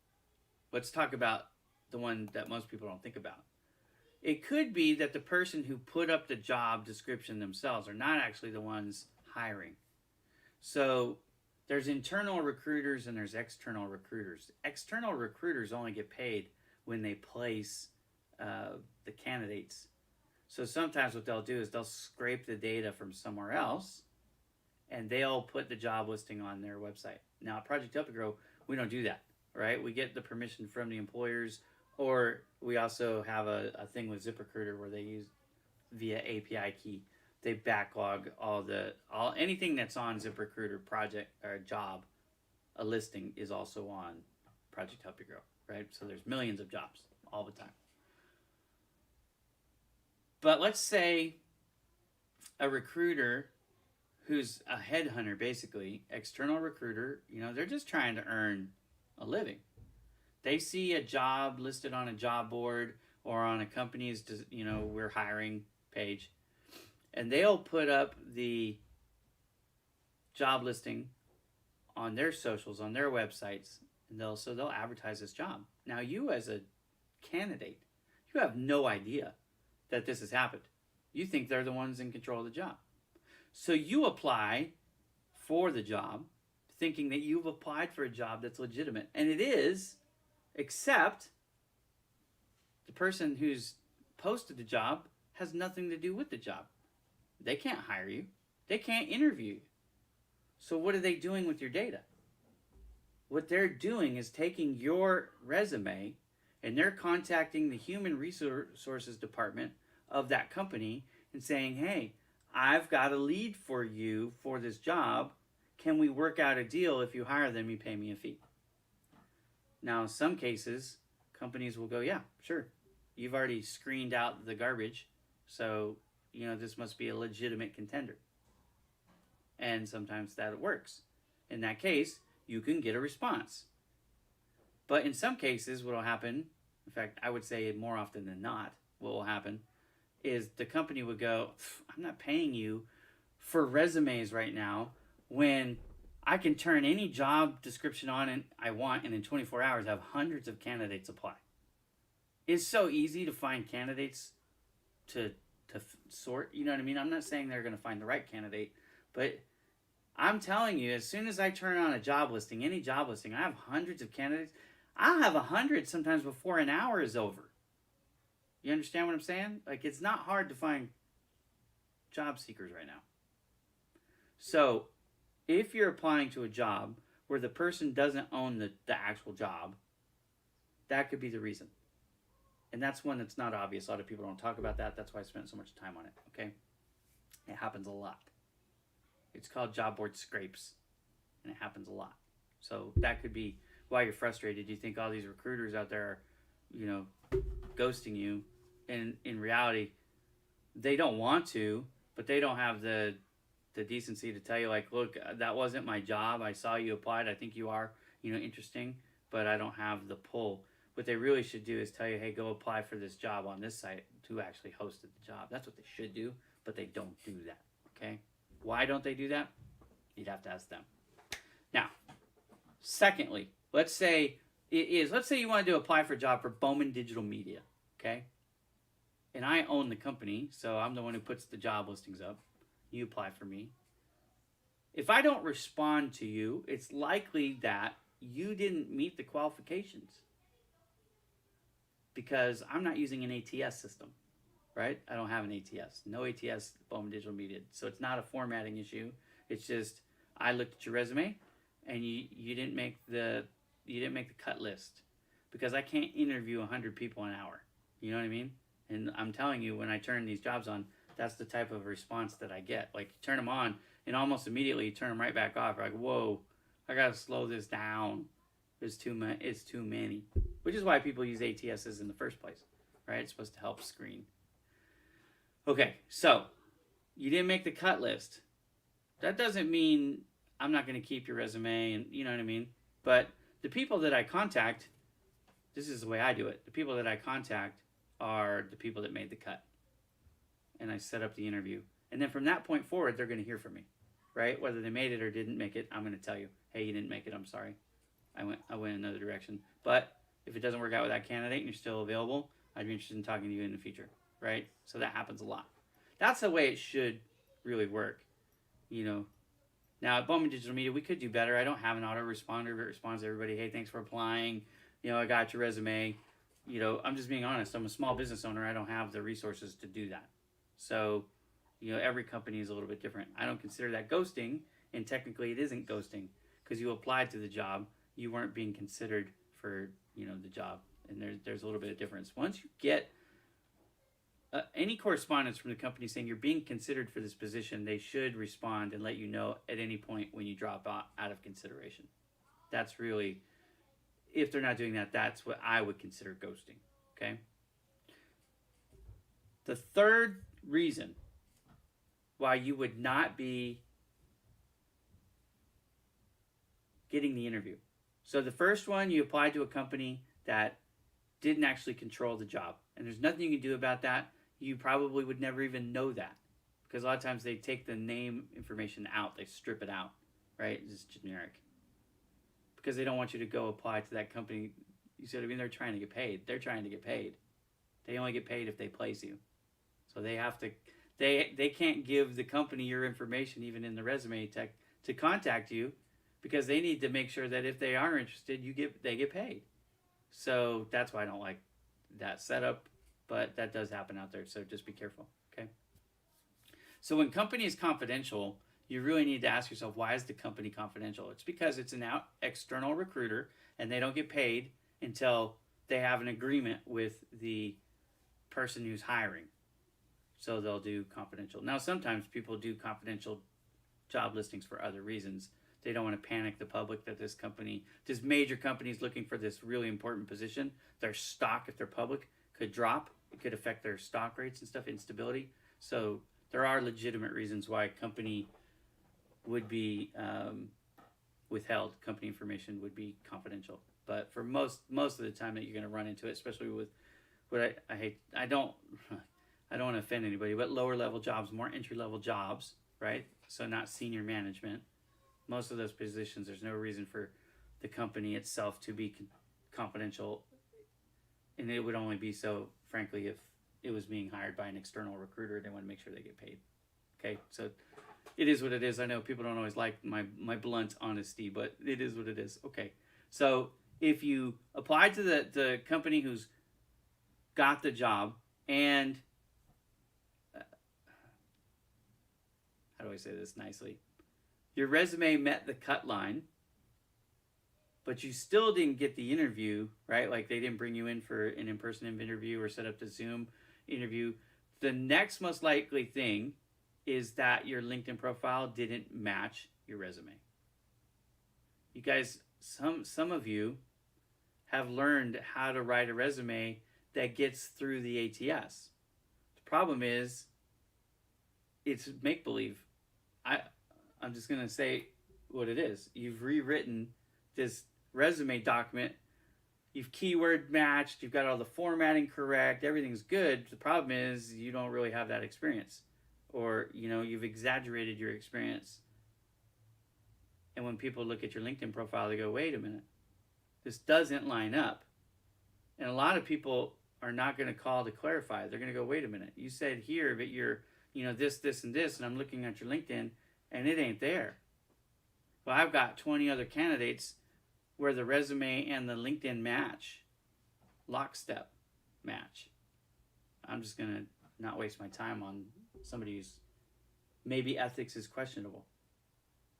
Let's talk about the one that most people don't think about. It could be that the person who put up the job description themselves are not actually the ones hiring. So there's internal recruiters and there's external recruiters. External recruiters only get paid when they place the candidates. So sometimes what they'll do is they'll scrape the data from somewhere else and they'll put the job listing on their website. Now at Project Help You Grow, we don't do that, right? We get the permission from the employers, or we also have a thing with ZipRecruiter where they use via API key. They backlog anything that's on ZipRecruiter project or job. A listing is also on Project Help You Grow, right? So there's millions of jobs all the time. But let's say a recruiter who's a headhunter, basically, external recruiter, they're just trying to earn a living. They see a job listed on a job board or on a company's, we're hiring page, and they'll put up the job listing on their socials, on their websites, and they'll advertise this job. Now, you as a candidate, you have no idea that this has happened. You think they're the ones in control of the job. So you apply for the job thinking that you've applied for a job that's legitimate. And it is, except the person who's posted the job has nothing to do with the job. They can't hire you. They can't interview you. So what are they doing with your data? What they're doing is taking your resume and they're contacting the human resources department of that company and saying, hey, I've got a lead for you for this job. Can we work out a deal? If you hire them, you pay me a fee. Now, in some cases, companies will go, yeah, sure. You've already screened out the garbage, so, this must be a legitimate contender. And sometimes that works. In that case, you can get a response. But in some cases, what will happen, in fact, I would say more often than not, what will happen is the company would go, I'm not paying you for resumes right now when I can turn any job description on and I want, and in 24 hours have hundreds of candidates apply. it's so easy to find candidates to sort. You know what I mean? I'm not saying they're going to find the right candidate, but I'm telling you, as soon as I turn on a job listing, any job listing, I have hundreds of candidates. I'll have 100 sometimes before an hour is over. You understand what I'm saying? Like, it's not hard to find job seekers right now. So, if you're applying to a job where the person doesn't own the actual job, that could be the reason. And that's one that's not obvious. A lot of people don't talk about that. That's why I spent so much time on it, okay? It happens a lot. It's called job board scrapes, and it happens a lot. So that could be why you're frustrated. You think all these recruiters out there are, ghosting you. And in reality, they don't want to, but they don't have the decency to tell you, like, look, that wasn't my job. I saw you applied. I think you are, interesting, but I don't have the pull. What they really should do is tell you, hey, go apply for this job on this site who actually hosted the job. That's what they should do, but they don't do that, okay? Why don't they do that? You'd have to ask them. Now, secondly, let's say you wanted to apply for a job for Bowman Digital Media, okay? And I own the company, so I'm the one who puts the job listings up. You apply for me. If I don't respond to you, it's likely that you didn't meet the qualifications, because I'm not using an ATS system, right? I don't have an ATS. No ATS, Bowman Digital Media. So it's not a formatting issue. It's just I looked at your resume and you didn't make the cut list, because I can't interview 100 people an hour. You know what I mean? And I'm telling you, when I turn these jobs on, that's the type of response that I get. Like, you turn them on and almost immediately you turn them right back off. You're like, whoa, I gotta slow this down. It's too many. Which is why people use ATSs in the first place, right? It's supposed to help screen. Okay, so you didn't make the cut list. That doesn't mean I'm not going to keep your resume, and you know what I mean? But the people that I contact, this is the way I do it. The people that I contact are the people that made the cut. And I set up the interview. And then from that point forward, they're going to hear from me, right? Whether they made it or didn't make it, I'm going to tell you, hey, you didn't make it, I'm sorry. I went another direction. But if it doesn't work out with that candidate and you're still available, I'd be interested in talking to you in the future, right? So that happens a lot. That's the way it should really work, Now, at Bowman Digital Media, we could do better. I don't have an autoresponder that responds to everybody, hey, thanks for applying. I got your resume. I'm just being honest. I'm a small business owner. I don't have the resources to do that. So, every company is a little bit different. I don't consider that ghosting, and technically it isn't ghosting, because you applied to the job. You weren't being considered for, the job. And there's a little bit of difference. Once you get any correspondence from the company saying you're being considered for this position, they should respond and let you know at any point when you drop out of consideration. That's really, if they're not doing that, that's what I would consider ghosting, okay? The third reason why you would not be getting the interview. So the first one, you applied to a company that didn't actually control the job. And there's nothing you can do about that. You probably would never even know that, because a lot of times they take the name information out. They strip it out, right? It's generic. Because they don't want you to go apply to that company. You see what I mean? They're trying to get paid. They're trying to get paid. They only get paid if they place you. So they have to, they can't give the company your information, even in the resume tech, to contact you, because they need to make sure that if they are interested, they get paid. So that's why I don't like that setup, but that does happen out there. So just be careful, okay? So when company is confidential, you really need to ask yourself, why is the company confidential? It's because it's an external recruiter, and they don't get paid until they have an agreement with the person who's hiring. So they'll do confidential. Now, sometimes people do confidential job listings for other reasons. They don't want to panic the public that this major company is looking for this really important position. Their stock, if they're public, could drop. It could affect their stock rates and stuff, instability. So there are legitimate reasons why a company would be withheld. Company information would be confidential. But for most of the time that you're going to run into it, especially with what I hate, I don't want to offend anybody, but lower level jobs, more entry level jobs, right? So not senior management. Most of those positions, there's no reason for the company itself to be confidential And it would only be so, frankly, if it was being hired by an external recruiter. They want to make sure they get paid. Okay, so it is what it is. I know people don't always like my blunt honesty, but it is what it is. Okay, so if you apply to the company who's got the job, and how do I say this nicely? Your resume met the cut line, but you still didn't get the interview, right? Like they didn't bring you in for an in-person interview or set up the Zoom interview. The next most likely thing is that your LinkedIn profile didn't match your resume. You guys, some of you have learned how to write a resume that gets through the ATS. The problem is it's make-believe. I'm just going to say what it is. You've rewritten this resume document. You've keyword matched. You've got all the formatting correct. Everything's good. The problem is you don't really have that experience. Or, you've exaggerated your experience. And when people look at your LinkedIn profile, they go, wait a minute. This doesn't line up. And a lot of people are not going to call to clarify. They're going to go, wait a minute. You said here, but you're, this, and this, and I'm looking at your LinkedIn, and it ain't there. Well, I've got 20 other candidates where the resume and the LinkedIn match. Lockstep match. I'm just going to not waste my time on somebody who's maybe ethics is questionable.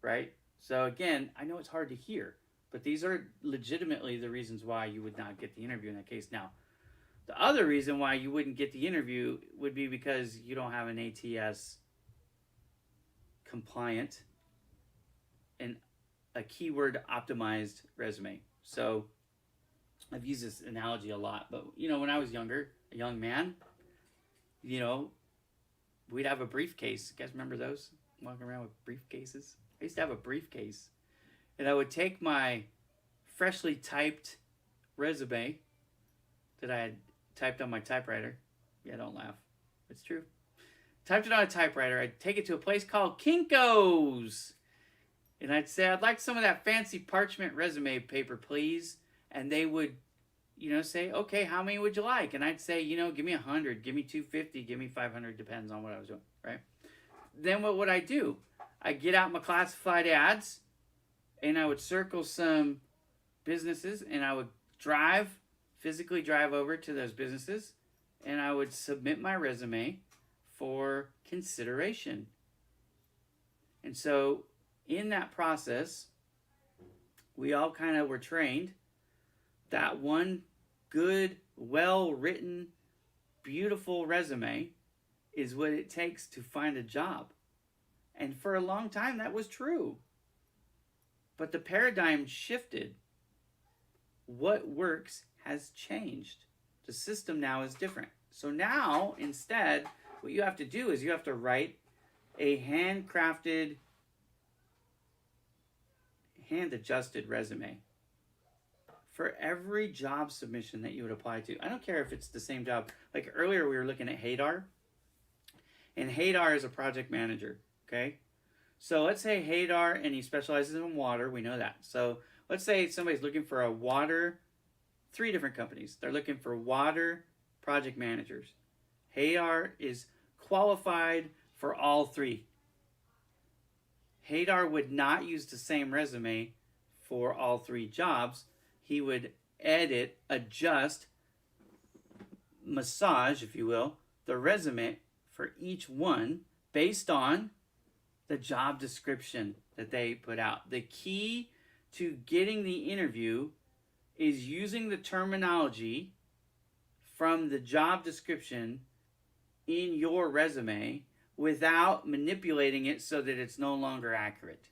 Right? So again, I know it's hard to hear, but these are legitimately the reasons why you would not get the interview in that case. Now, the other reason why you wouldn't get the interview would be because you don't have an ATS compliant and a keyword optimized resume. So I've used this analogy a lot, but when I was younger, a young man, we'd have a briefcase. You guys remember those? Walking around with briefcases? I used to have a briefcase, and I would take my freshly typed resume that I had typed on my typewriter. Yeah, don't laugh. It's true. Typed it on a typewriter. I'd take it to a place called Kinko's. And I'd say, I'd like some of that fancy parchment resume paper, please. And they would, say, okay, how many would you like? And I'd say, give me 100, give me 250, give me 500, depends on what I was doing, right? Then what would I do? I'd get out my classified ads, and I would circle some businesses, and I would physically drive over to those businesses, and I would submit my resume for consideration. And so in that process, we all kind of were trained that one good, well-written, beautiful resume is what it takes to find a job. And for a long time, that was true. But the paradigm shifted. What works has changed. The system now is different. So now, instead, what you have to do is you have to write a handcrafted, hand-adjusted resume for every job submission that you would apply to. I don't care if it's the same job. Like earlier, we were looking at Hadar. And Hadar is a project manager, okay? So let's say Hadar, and he specializes in water. We know that. So let's say somebody's looking for a water, 3 different companies. They're looking for water project managers. Hadar is qualified for all 3. Hadar would not use the same resume for all 3 jobs. He would edit, adjust, massage, if you will, the resume for each one based on the job description that they put out. The key to getting the interview is using the terminology from the job description in your resume without manipulating it so that it's no longer accurate,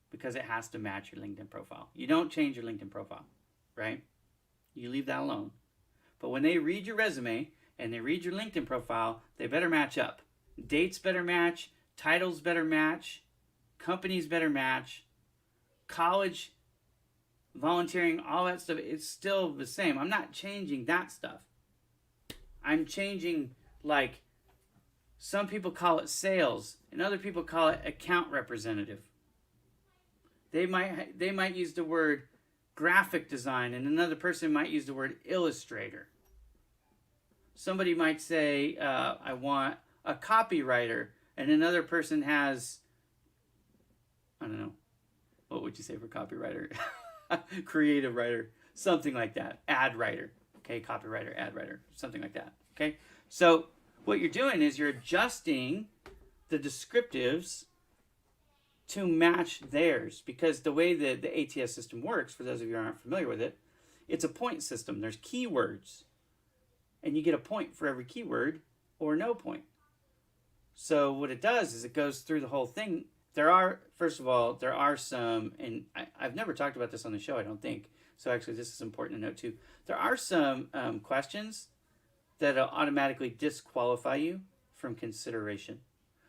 because it has to match your LinkedIn profile. You don't change your LinkedIn profile, right? You leave that alone. But when they read your resume and they read your LinkedIn profile, they better match up. Dates better match, titles better match, companies better match, college, volunteering, all that stuff, it's still the same. I'm not changing that stuff. I'm changing, like, some people call it sales, and other people call it account representative. They might use the word graphic design, and another person might use the word illustrator. Somebody might say, I want a copywriter, and another person has, I don't know, what would you say for copywriter? Creative writer, something like that. Ad writer, okay, copywriter, ad writer, something like that, okay? So what you're doing is you're adjusting the descriptives to match theirs, because the way the ATS system works, for those of you who aren't familiar with it, it's a point system. There's keywords, and you get a point for every keyword or no point. So what it does is it goes through the whole thing. First of all, there are some, and I've never talked about this on the show, I don't think. So actually, this is important to note too. There are some questions that automatically disqualify you from consideration.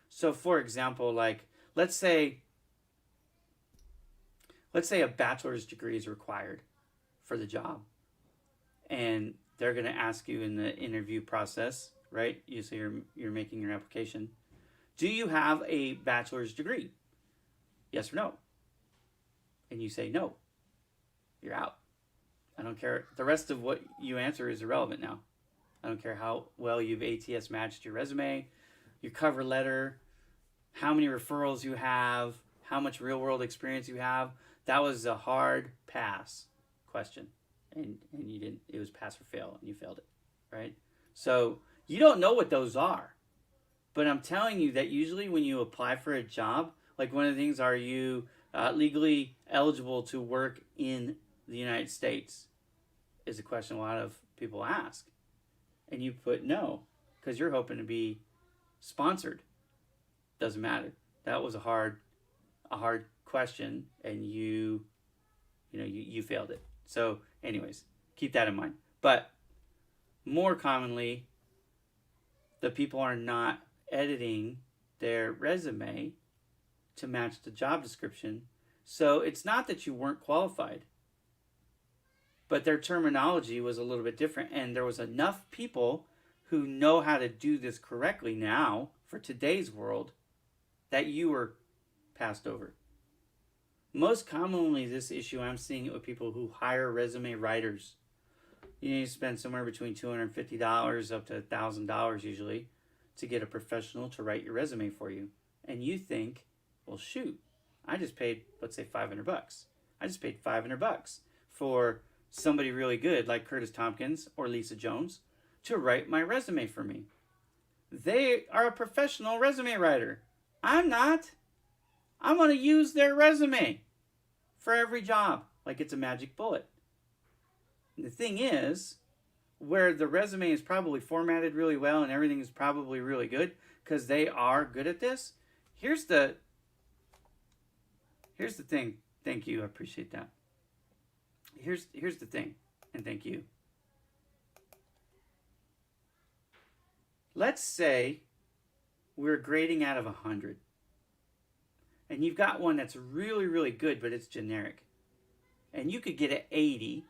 So for example, like, let's say a bachelor's degree is required for the job, and they're going to ask you in the interview process, right? So you're making your application. Do you have a bachelor's degree? Yes or no? And you say no. You're out. I don't care. The rest of what you answer is irrelevant now. I don't care how well you've ATS matched your resume, your cover letter, how many referrals you have, how much real world experience you have. That was a hard pass question. And you didn't, it was pass or fail, and you failed it, right? So you don't know what those are. But I'm telling you that usually when you apply for a job, like one of the things, are you legally eligible to work in the United States, is a question a lot of people ask. And you put no, because you're hoping to be sponsored. Doesn't matter. That was a hard question, and you failed it. So anyways, keep that in mind. But more commonly, the people are not editing their resume to match the job description. So it's not that you weren't qualified, but their terminology was a little bit different, and there was enough people who know how to do this correctly now for today's world that you were passed over. Most commonly, this issue, I'm seeing it with people who hire resume writers. You need to spend somewhere between $250 up to $1,000 usually to get a professional to write your resume for you. And you think, well, shoot, I just paid, let's say, $500. I just paid $500 for somebody really good like Curtis Tompkins or Lisa Jones to write my resume for me. They are a professional resume writer. I'm not. I'm going to use their resume for every job like it's a magic bullet. And the thing is, where the resume is probably formatted really well and everything is probably really good because they are good at this, here's the thing. Thank you. I appreciate that. Here's the thing, and thank you. Let's say we're grading out of 100. And you've got one that's really, really good, but it's generic. And you could get an 80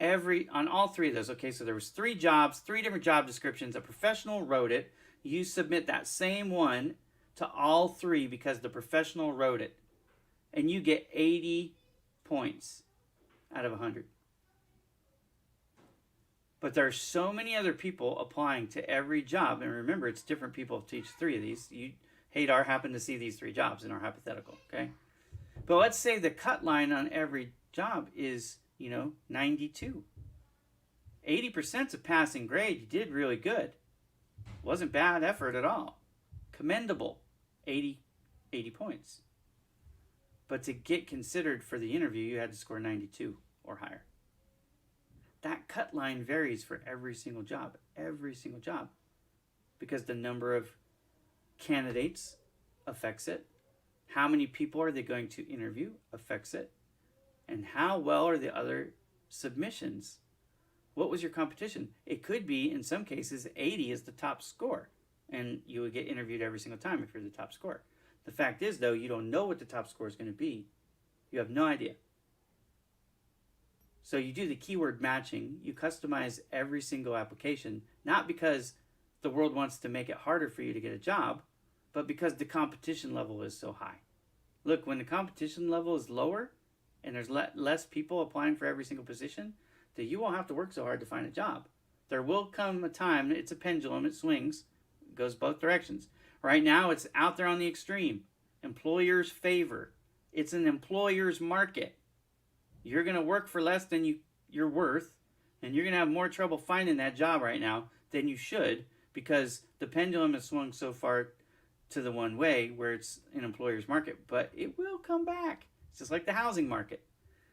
on all three of those. Okay, so there was 3 jobs, 3 different job descriptions. A professional wrote it. You submit that same one to all 3 because the professional wrote it. And you get 80 points out of 100. But there are so many other people applying to every job. And remember, it's different people to each 3 of these. Hadar happened to see these 3 jobs in our hypothetical, okay? But let's say the cut line on every job is, 92. 80%'s a passing grade. You did really good. Wasn't bad effort at all. Commendable. 80 points. But to get considered for the interview, you had to score 92 or higher. That cut line varies for every single job. Because the number of candidates affects it. How many people are they going to interview affects it. And how well are the other submissions? What was your competition? It could be, in some cases, 80 is the top score. And you would get interviewed every single time if you're the top scorer. The fact is, though, you don't know what the top score is going to be. You have no idea. So you do the keyword matching. You customize every single application, not because the world wants to make it harder for you to get a job, but because the competition level is so high. Look, when the competition level is lower and there's less people applying for every single position, then you won't have to work so hard to find a job. There will come a time, it's a pendulum, it swings, it goes both directions. Right now, it's out there on the extreme. Employers favor. It's an employer's market. You're going to work for less than you're worth, and you're going to have more trouble finding that job right now than you should, because the pendulum has swung so far to the one way where it's an employer's market. But it will come back. It's just like the housing market.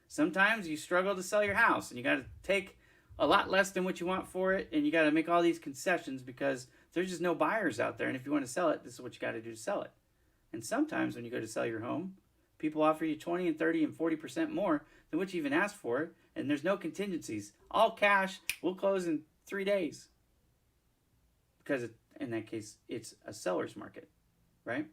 Sometimes you struggle to sell your house, and you got to take a lot less than what you want for it, and you got to make all these concessions because there's just no buyers out there. And if you want to sell it, this is what you got to do to sell it. And sometimes when you go to sell your home, people offer you 20 and 30 and 40% more than what you even asked for, and there's no contingencies. All cash, we'll close in 3 days. Because in that case, it's a seller's market, right?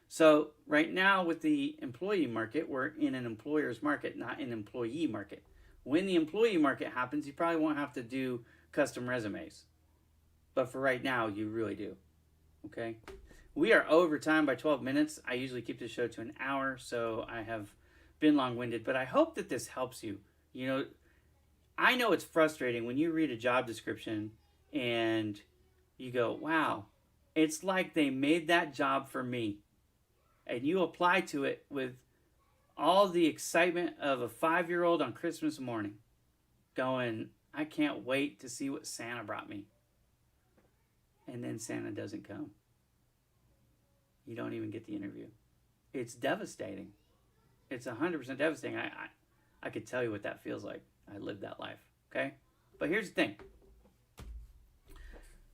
So right now with the employee market, we're in an employer's market, not an employee market. When the employee market happens, you probably won't have to do custom resumes. But for right now, you really do, okay? We are over time by 12 minutes. I usually keep the show to an hour, so I have been long-winded, but I hope that this helps you. You know, I know it's frustrating when you read a job description and you go, wow, it's like they made that job for me. And you apply to it with all the excitement of a 5-year-old on Christmas morning going, I can't wait to see what Santa brought me. And then Santa doesn't come. You don't even get the interview. It's devastating. It's 100% devastating. I could tell you what that feels like. I lived that life, okay? But here's the thing.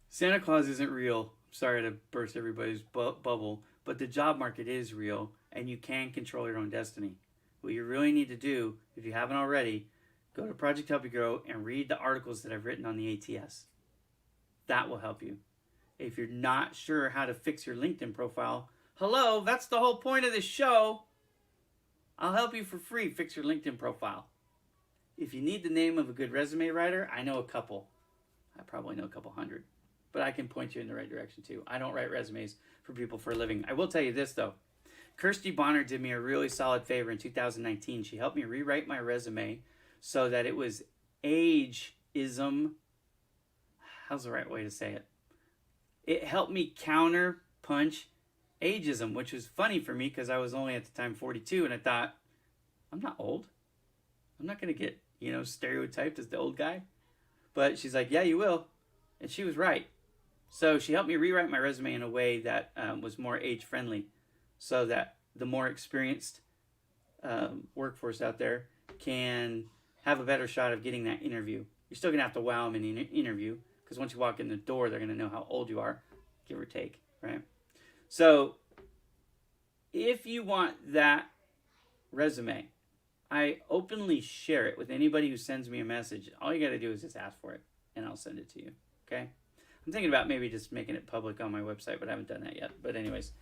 Santa Claus isn't real. Sorry to burst everybody's bubble, but the job market is real, and you can control your own destiny. What you really need to do, if you haven't already, go to Project Help You Grow and read the articles that I've written on the ATS. That will help you. If you're not sure how to fix your LinkedIn profile, hello, that's the whole point of this show. I'll help you for free fix your LinkedIn profile. If you need the name of a good resume writer, I know a couple. I probably know a couple hundred. But I can point you in the right direction too. I don't write resumes for people for a living. I will tell you this though. Kirsty Bonner did me a really solid favor in 2019. She helped me rewrite my resume so that it was ageism. How's the right way to say it? It helped me counter punch ageism, which was funny for me because I was only at the time 42, and I thought, I'm not old. I'm not going to get, stereotyped as the old guy. But she's like, yeah, you will. And she was right. So she helped me rewrite my resume in a way that was more age-friendly so that the more experienced workforce out there can have a better shot of getting that interview. You're still going to have to wow them in an interview because once you walk in the door, they're going to know how old you are, give or take, right? So if you want that resume, I openly share it with anybody who sends me a message. All you got to do is just ask for it, and I'll send it to you, okay? I'm thinking about maybe just making it public on my website, but I haven't done that yet. But anyways,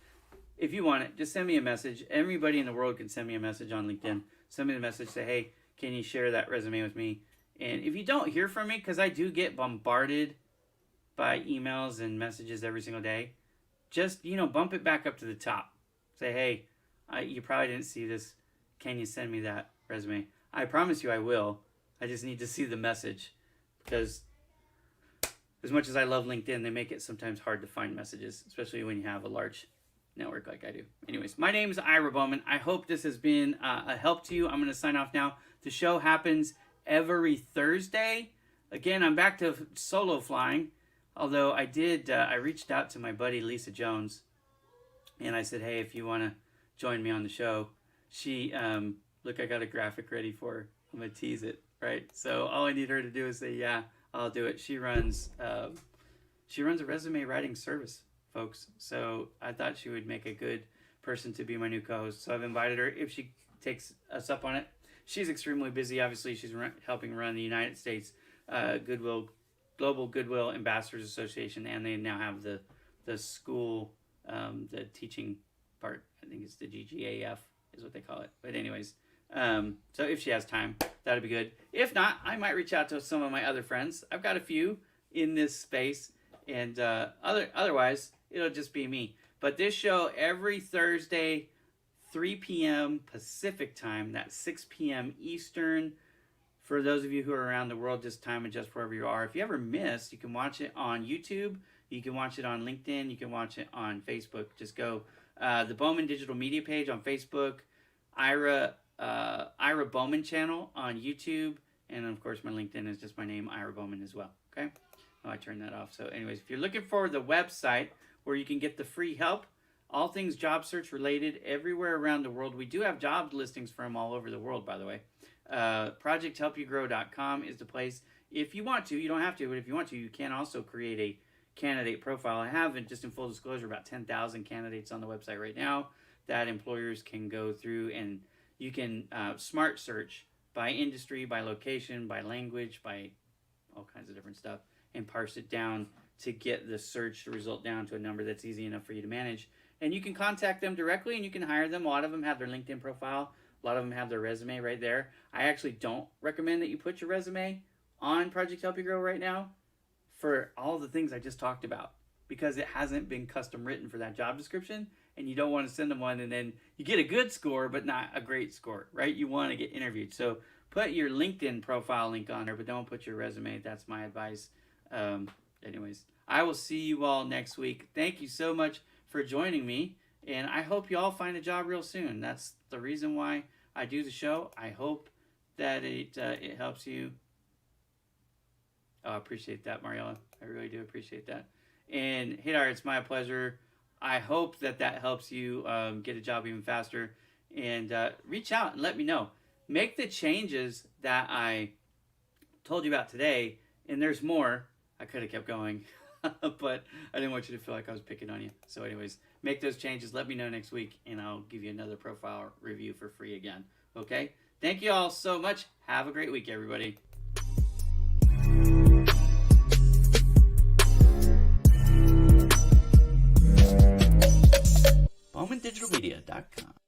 if you want it, just send me a message. Everybody in the world can send me a message on LinkedIn. Send me the message, say, hey, can you share that resume with me? And if you don't hear from me, because I do get bombarded by emails and messages every single day, just, bump it back up to the top. Say, hey, you probably didn't see this. Can you send me that resume? I promise you I will. I just need to see the message because as much as I love LinkedIn, they make it sometimes hard to find messages, especially when you have a large network like I do. Anyways, my name is Ira Bowman. I hope this has been a help to you. I'm going to sign off now. The show happens every Thursday. Again, I'm back to solo flying, although I reached out to my buddy Lisa Jones, and I said, hey, if you want to join me on the show. She, look, I got a graphic ready for her. I'm going to tease it, right? So all I need her to do is say, yeah, I'll do it. She runs a resume writing service, folks. So I thought she would make a good person to be my new co-host. So I've invited her if she takes us up on it. She's extremely busy. Obviously, she's helping run the United States Global Goodwill Ambassadors Association, and they now have the school, the teaching part. I think it's the GGAF is what they call it. But anyways, so if she has time, that'd be good. If not, I might reach out to some of my other friends. I've got a few in this space, and otherwise, it'll just be me. But this show, every Thursday, 3 p.m. Pacific time, that's 6 p.m. Eastern, For those of you who are around the world, just time adjust wherever you are. If you ever miss, you can watch it on YouTube. You can watch it on LinkedIn. You can watch it on Facebook. Just go the Bowman Digital Media page on Facebook, Ira Bowman channel on YouTube, and of course my LinkedIn is just my name, Ira Bowman, as well. Okay. Oh, I turned that off. So anyways, if you're looking for the website where you can get the free help, all things job search related, everywhere around the world. We do have job listings from all over the world, by the way. ProjectHelpYouGrow.com is the place. If you want to, you don't have to, but if you want to, you can also create a candidate profile. I have, just in full disclosure, about 10,000 candidates on the website right now that employers can go through, and you can smart search by industry, by location, by language, by all kinds of different stuff, and parse it down to get the search result down to a number that's easy enough for you to manage. And you can contact them directly, and you can hire them. A lot of them have their LinkedIn profile. A lot of them have their resume right there. I actually don't recommend that you put your resume on Project Help You Grow right now for all the things I just talked about, because it hasn't been custom written for that job description, and you don't want to send them one and then you get a good score but not a great score, right? You want to get interviewed. So put your LinkedIn profile link on there, but don't put your resume. That's my advice. Anyways, I will see you all next week. Thank you so much for joining me, and I hope you all find a job real soon. That's the reason why I do the show. I hope that it helps you. Oh, I appreciate that, Mariella. I really do appreciate that. And Hadar, it's my pleasure. I hope that helps you get a job even faster. And reach out and let me know. Make the changes that I told you about today, and there's more. I could have kept going, but I didn't want you to feel like I was picking on you. So anyways, make those changes. Let me know next week, and I'll give you another profile review for free again. Okay? Thank you all so much. Have a great week, everybody. BowmanDigitalMedia.com